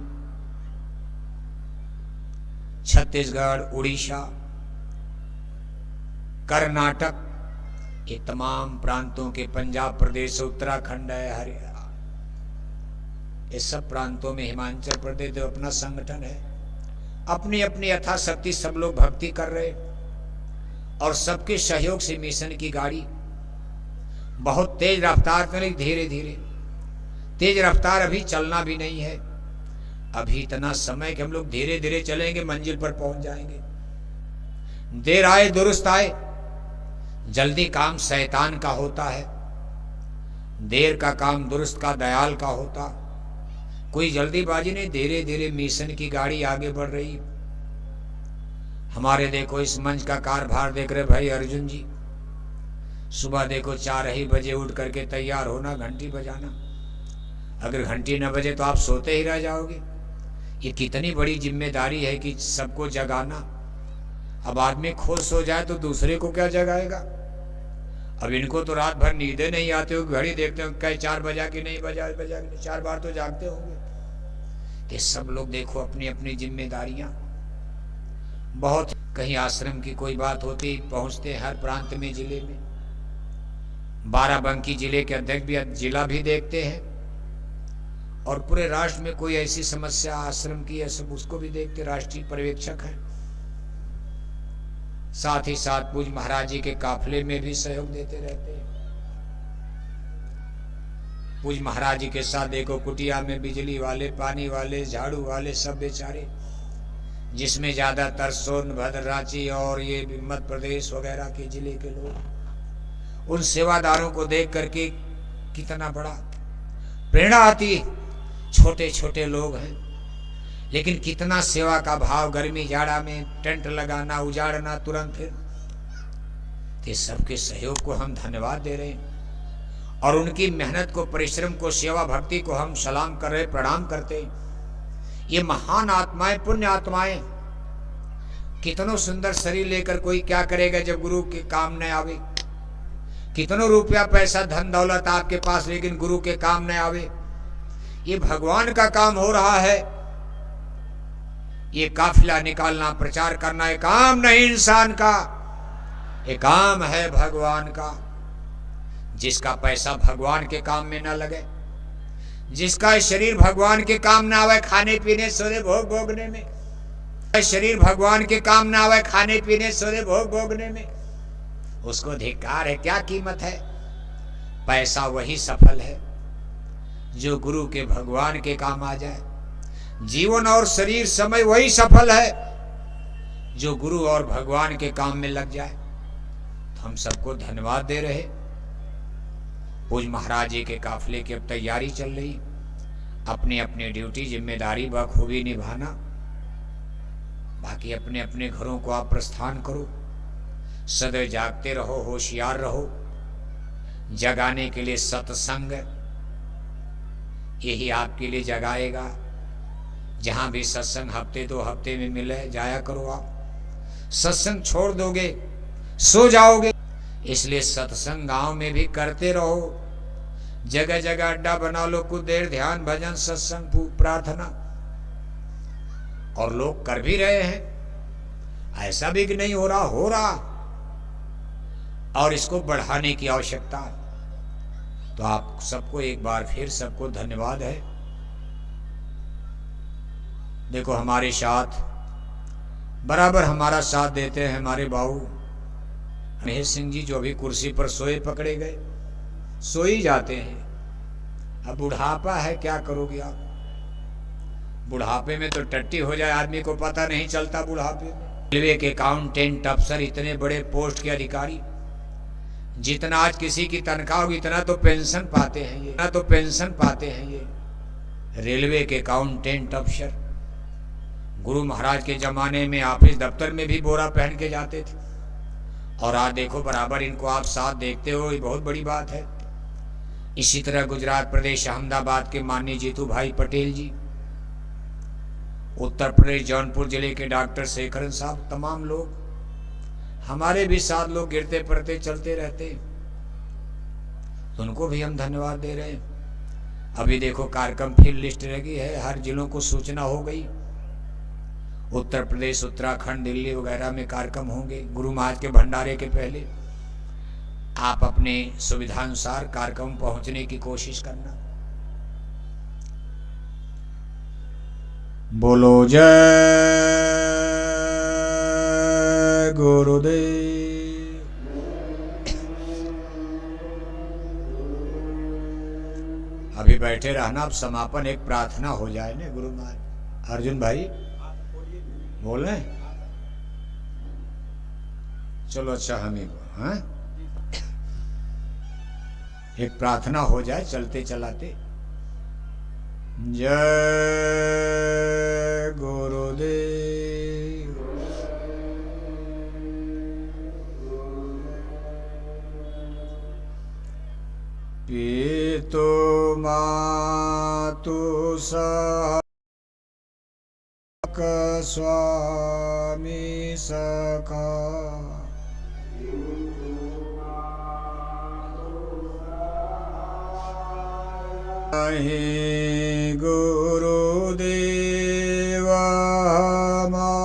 छत्तीसगढ़, उड़ीसा, कर्नाटक, ये तमाम प्रांतों के, पंजाब प्रदेश, उत्तराखंड है, हरियाणा, ये सब प्रांतों में, हिमाचल प्रदेश जो अपना संगठन है, अपनी अपनी यथाशक्ति सब लोग भक्ति कर रहे और सबके सहयोग से मिशन की गाड़ी बहुत तेज रफ्तार में, धीरे धीरे तेज रफ्तार अभी चलना भी नहीं है। अभी इतना समय कि हम लोग धीरे धीरे चलेंगे, मंजिल पर पहुंच जाएंगे। देर आए दुरुस्त आए। जल्दी काम शैतान का होता है, देर का काम दुरुस्त का दयाल का होता। कोई जल्दीबाजी नहीं, धीरे धीरे मिशन की गाड़ी आगे बढ़ रही। हमारे देखो इस मंच का कारभार देख रहे भाई अर्जुन जी, सुबह देखो 4 ही बजे उठ करके तैयार होना, घंटी बजाना। अगर घंटी न बजे तो आप सोते ही रह जाओगे। ये कितनी बड़ी जिम्मेदारी है कि सबको जगाना। अब आदमी खुद सो जाए तो दूसरे को क्या जगाएगा। अब इनको तो रात भर नींदें नहीं आती हो, घड़ी देखते हो कहीं 4 बजा कि नहीं, बजा कि नहीं, 4 बार तो जागते होंगे। ये सब लोग देखो अपनी अपनी जिम्मेदारियां। बहुत कहीं आश्रम की कोई बात होती, पहुंचते हर प्रांत में, जिले में। बाराबंकी जिले के अध्यक्ष भी जिला भी देखते हैं, और पूरे राष्ट्र में कोई ऐसी समस्या आश्रम की है सब उसको भी देखते, राष्ट्रीय पर्यवेक्षक हैं। साथ ही साथ पूज्य महाराज जी के काफिले में भी सहयोग देते रहते हैं। पूज्य महाराज जी के साथ देखो कुटिया में बिजली वाले, पानी वाले, झाड़ू वाले, सब बेचारे, जिसमें ज्यादातर सोनभद्र, रांची और ये मध्य प्रदेश वगैरह के जिले के लोग, उन सेवादारों को देख करके कितना बड़ा प्रेरणा आती। छोटे छोटे लोग हैं लेकिन कितना सेवा का भाव, गर्मी जाड़ा में टेंट लगाना, उजाड़ना तुरंत फिर। ये सबके सहयोग को हम धन्यवाद दे रहे हैं, और उनकी मेहनत को, परिश्रम को, सेवा भक्ति को हम सलाम कर रहे, प्रणाम करते हैं। ये महान आत्माएं, पुण्य आत्माएं, कितनों सुंदर शरीर लेकर कोई क्या करेगा जब गुरु के काम न आवे। कितनों रुपया पैसा धन दौलत आपके पास, लेकिन गुरु के काम न आवे। ये भगवान का काम हो रहा है। ये काफिला निकालना, प्रचार करना एक काम नहीं इंसान का, एक काम है भगवान का। जिसका पैसा भगवान के काम में ना लगे, जिसका शरीर भगवान के काम ना आवे, खाने पीने सोने भोग भोगने में, शरीर भगवान के काम ना आवे, खाने पीने सोने भोग भोगने में, उसको धिक्कार है। क्या कीमत है। पैसा वही सफल है जो गुरु के, भगवान के काम आ जाए। जीवन और शरीर समय वही सफल है जो गुरु और भगवान के काम में लग जाए। तो हम सबको धन्यवाद दे रहे। पूज्य महाराज जी के काफिले की अब तैयारी चल रही। अपनी अपनी ड्यूटी, जिम्मेदारी बखूबी निभाना। बाकी अपने अपने घरों को आप प्रस्थान करो। सदैव जागते रहो, होशियार रहो। जगाने के लिए सत्संग यही आपके लिए जगाएगा। जहां भी सत्संग हफ्ते 2 हफ्ते में मिले, जाया करो। आप सत्संग छोड़ दोगे सो जाओगे, इसलिए सत्संग गांव में भी करते रहो। जगह जगह अड्डा बना लो, कुछ देर ध्यान, भजन, सत्संग, प्रार्थना, और लोग कर भी रहे हैं। ऐसा भी कि नहीं हो रहा, हो रहा, और इसको बढ़ाने की आवश्यकता है। तो आप सबको एक बार फिर सबको धन्यवाद है। देखो हमारे साथ बराबर हमारा साथ देते हैं हमारे बाबू महेश सिंह जी, जो अभी कुर्सी पर सोए पकड़े गए, सो ही जाते हैं। अब बुढ़ापा है, क्या करोगे आप। बुढ़ापे में तो टट्टी हो जाए आदमी को पता नहीं चलता। बुढ़ापे में रेलवे के अकाउंटेंट अफसर, इतने बड़े पोस्ट के अधिकारी, जितना आज किसी की तनख्वाह होगी इतना तो पेंशन पाते हैं ये, इतना तो पेंशन पाते हैं ये रेलवे के अकाउंटेंट अफसर। गुरु महाराज के जमाने में ऑफिस दफ्तर में भी बोरा पहन के जाते थे, और आज देखो बराबर इनको आप साथ देखते हो, ये बहुत बड़ी बात है। इसी तरह गुजरात प्रदेश अहमदाबाद के माननीय जीतू भाई पटेल जी, उत्तर प्रदेश जौनपुर जिले के डॉक्टर शेखरन साहब, तमाम लोग हमारे भी साथ लोग गिरते पड़ते चलते रहते, तो उनको भी हम धन्यवाद दे रहे हैं। अभी देखो कार्यक्रम फिर लिस्ट लगी है, हर जिलों को सूचना हो गई। उत्तर प्रदेश, उत्तराखंड, दिल्ली वगैरह में कार्यक्रम होंगे। गुरु महाराज के भंडारे के पहले आप अपने सुविधानुसार कार्यक्रम पहुंचने की कोशिश करना। बोलो जय गुरुदेव। अभी बैठे रहना, अब समापन एक प्रार्थना हो जाए ना गुरु महाराज। अर्जुन भाई बोल रहे हैं? चलो अच्छा हम ही हाँ एक प्रार्थना हो जाए चलते चलाते। जय गुरुदेव। पितु मातु सख स्वामी सखा गुरुदेव हमारे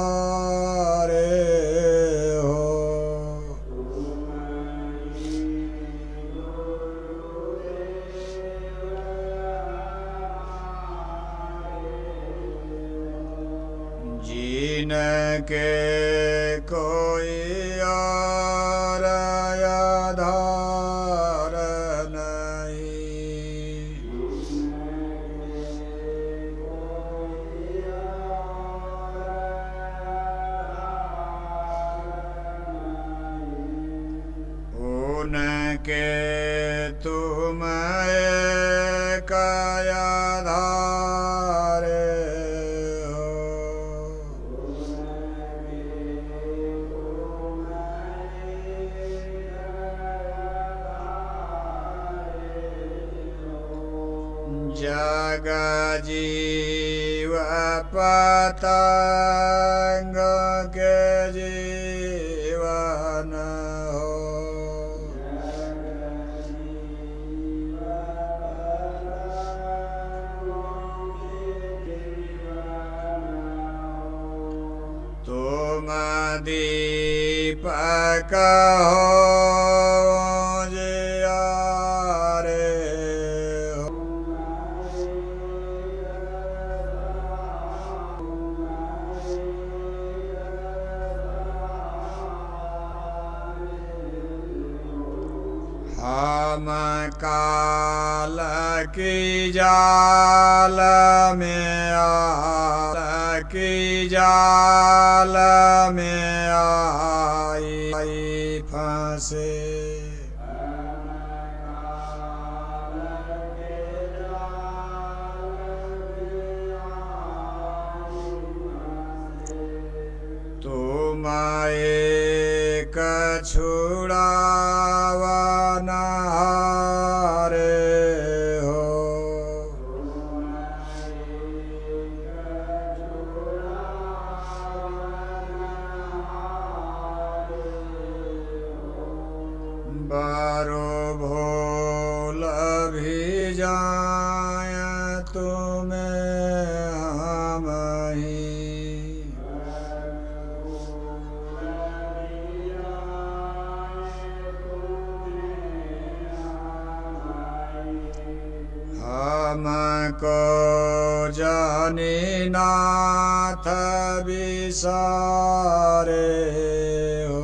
हो। जिनके कोई और आधार उनके तुम एक आधार हो। जग जीव पतंग के जीवन हो। तुम दीपक हो जियारे हो। हम काल की जाल में आई फंसे। तुम एक छुड़ावनहारे हो। बारो भोल भी जाए तुम्हें हम ही। हमको जानी नाथ विसारे हो।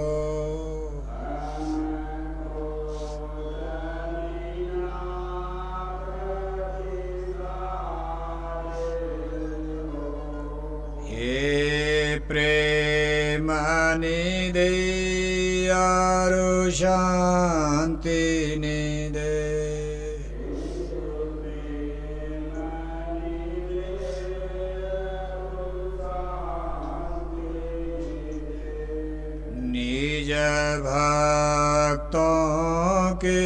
हे प्रेम निधि अरु शांति निधि। निज भक्तों के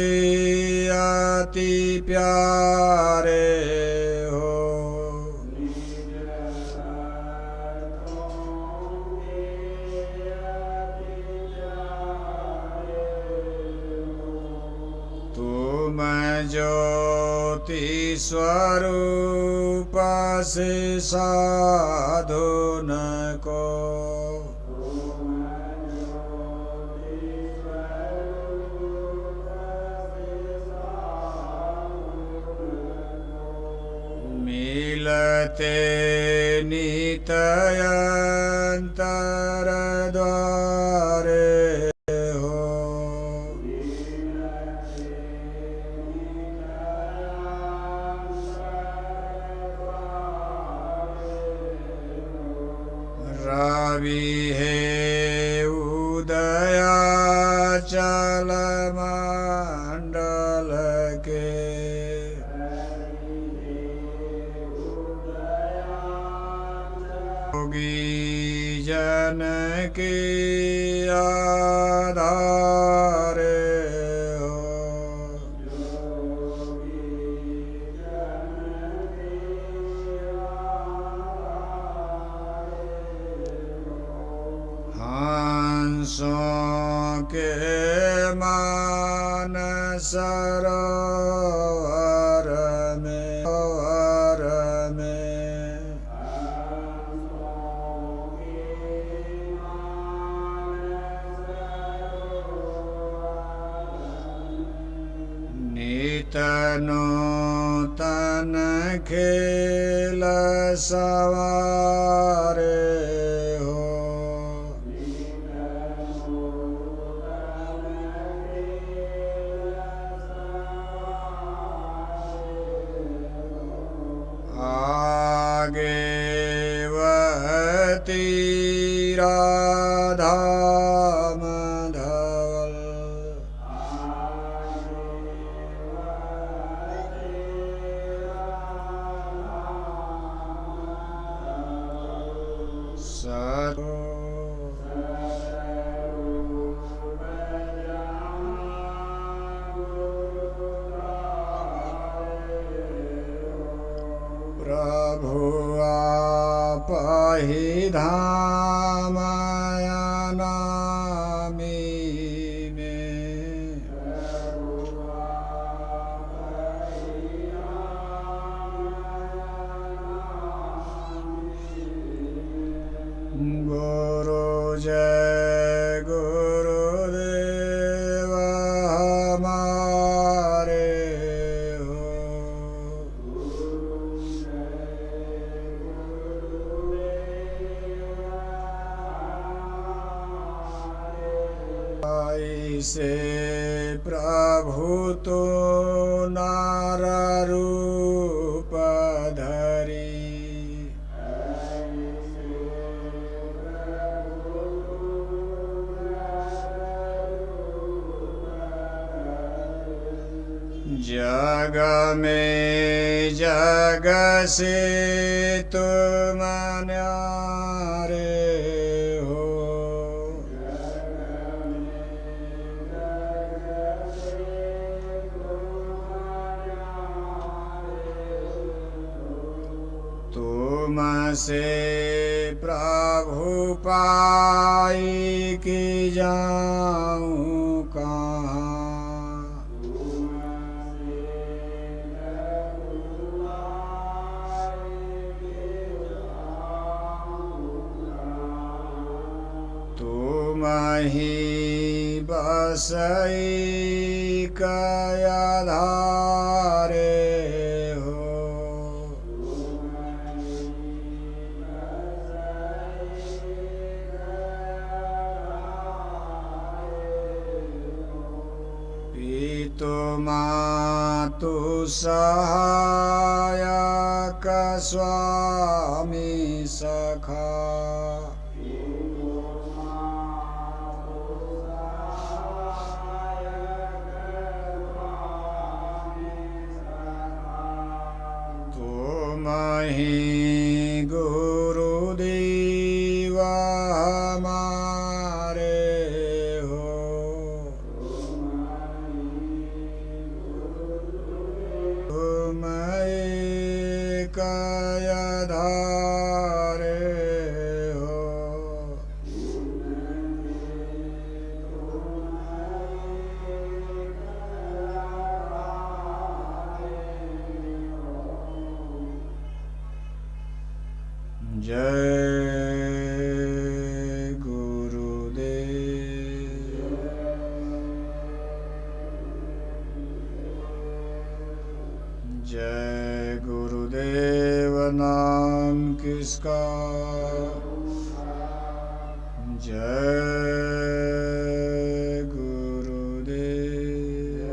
अति प्यारे हो। तुम ज्योति स्वरूप से साधुन को मिलते नित अंतर द्वारे हो। विहे उदयाचल मंडल के योगी जन के आधारे हो। हंसों के मान सरोवर में नित नूतन खेल सवारे हो। आगे वहती राधा माधवल सतो प्रभु आपहि धाम अनामि में। गुरु जय गुरुदेव हमारे हो। ऐसे प्रभु तो नार रूप धरी जग में जग से तुम न्यारे हो। तुम से प्रभु पाई कि जाऊं कहाँ। तुम ही बसई कयाधारे हो। पितु मातु सहायक स्वामी सखा तुम ही गुरुदेव हमारे हो। तुम एक आधारे हो। जय गुरुदेव। जय गुरुदेव नाम किसका। जय गुरुदेव।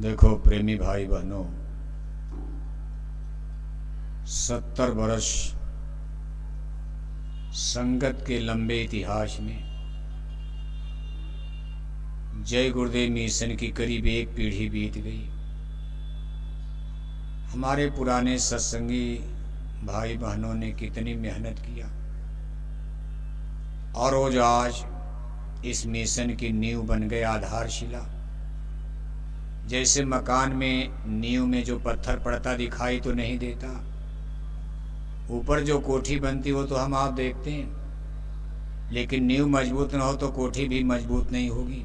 देखो प्रेमी भाई बहनों, 70 वर्ष संगत के लंबे इतिहास में जय गुरुदेव मिशन की करीब एक पीढ़ी बीत गई। हमारे पुराने सत्संगी भाई बहनों ने कितनी मेहनत किया और रोज आज इस मिशन की नींव बन गए, आधारशिला। जैसे मकान में नींव में जो पत्थर पड़ता दिखाई तो नहीं देता, ऊपर जो कोठी बनती वो तो हम आप देखते हैं, लेकिन नींव मजबूत न हो तो कोठी भी मजबूत नहीं होगी।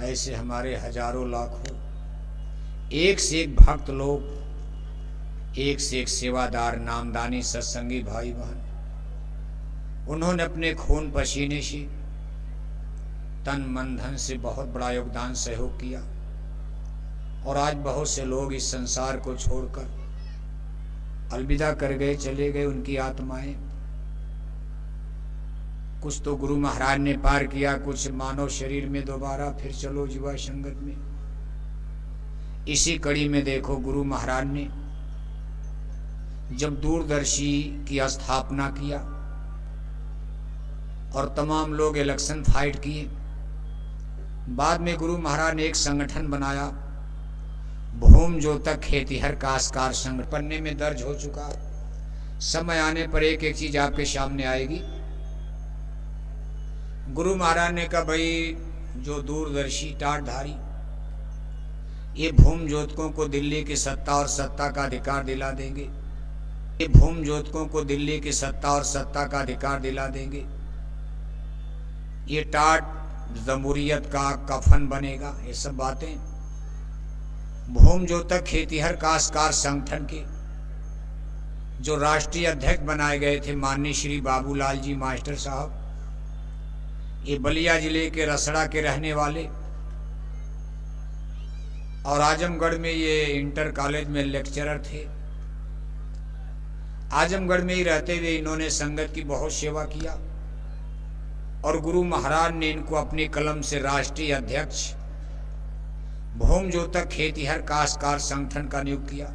ऐसे हमारे हजारों लाखों एक से एक भक्त लोग, एक से एक सेवादार नामदानी सत्संगी भाई बहन, उन्होंने अपने खून पसीने से, तन मन धन से बहुत बड़ा योगदान सहयोग किया। और आज बहुत से लोग इस संसार को छोड़कर अलविदा कर गए, चले गए उनकी आत्माएं। कुछ तो गुरु महाराज ने पार किया, कुछ मानव शरीर में दोबारा फिर चलो जीवा संगत में। इसी कड़ी में देखो गुरु महाराज ने जब दूरदर्शी की स्थापना किया और तमाम लोग इलेक्शन फाइट किए, बाद में गुरु महाराज ने एक संगठन बनाया, भूम ज्योतक खेतिहर काश्तकार संघ। पन्ने में दर्ज हो चुका, समय आने पर एक एक चीज आपके सामने आएगी। गुरु महाराज ने कहा, भाई जो दूरदर्शी टाटधारी ये भूम ज्योतकों को दिल्ली की सत्ता और सत्ता का अधिकार दिला देंगे, ये भूम ज्योतकों को दिल्ली की सत्ता और सत्ता का अधिकार दिला देंगे, ये टाट जमहूरियत का कफन बनेगा। ये सब बातें भूम ज्योतक खेतिहर काश्तकार संगठन के जो राष्ट्रीय अध्यक्ष बनाए गए थे माननीय श्री बाबूलाल जी मास्टर साहब, ये बलिया जिले के रसड़ा के रहने वाले और आजमगढ़ में ये इंटर कॉलेज में लेक्चरर थे। आजमगढ़ में ही रहते हुए इन्होंने संगत की बहुत सेवा किया और गुरु महाराज ने इनको अपनी कलम से राष्ट्रीय अध्यक्ष भूम ज्योतक खेतिहर काश्तकार संगठन का नियुक्त किया।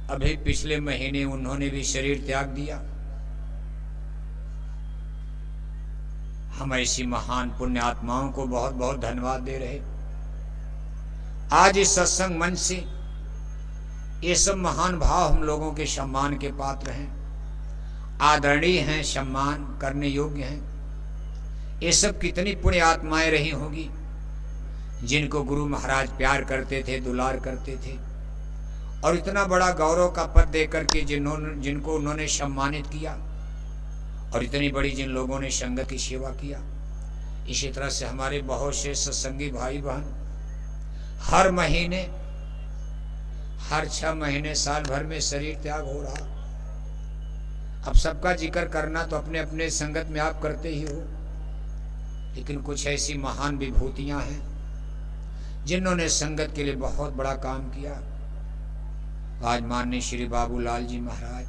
अभी पिछले महीने उन्होंने भी शरीर त्याग दिया। हम ऐसी महान पुण्य आत्माओं को बहुत बहुत धन्यवाद दे रहे। आज इस सत्संग मंच से ये सब महान भाव हम लोगों के सम्मान के पात्र हैं, आदरणीय हैं, सम्मान करने योग्य हैं। ये सब कितनी पुण्य आत्माएं रही होंगी जिनको गुरु महाराज प्यार करते थे, दुलार करते थे और इतना बड़ा गौरव का पद देकर के जिनको उन्होंने सम्मानित किया और इतनी बड़ी जिन लोगों ने संगत की सेवा किया। इसी तरह से हमारे बहुत से सत्संगी भाई बहन हर महीने, हर 6 महीने, साल भर में शरीर त्याग हो रहा। अब सबका जिक्र करना तो अपने अपने संगत में आप करते ही हो, लेकिन कुछ ऐसी महान विभूतियां हैं जिन्होंने संगत के लिए बहुत बड़ा काम किया। आज माननीय श्री बाबूलाल जी महाराज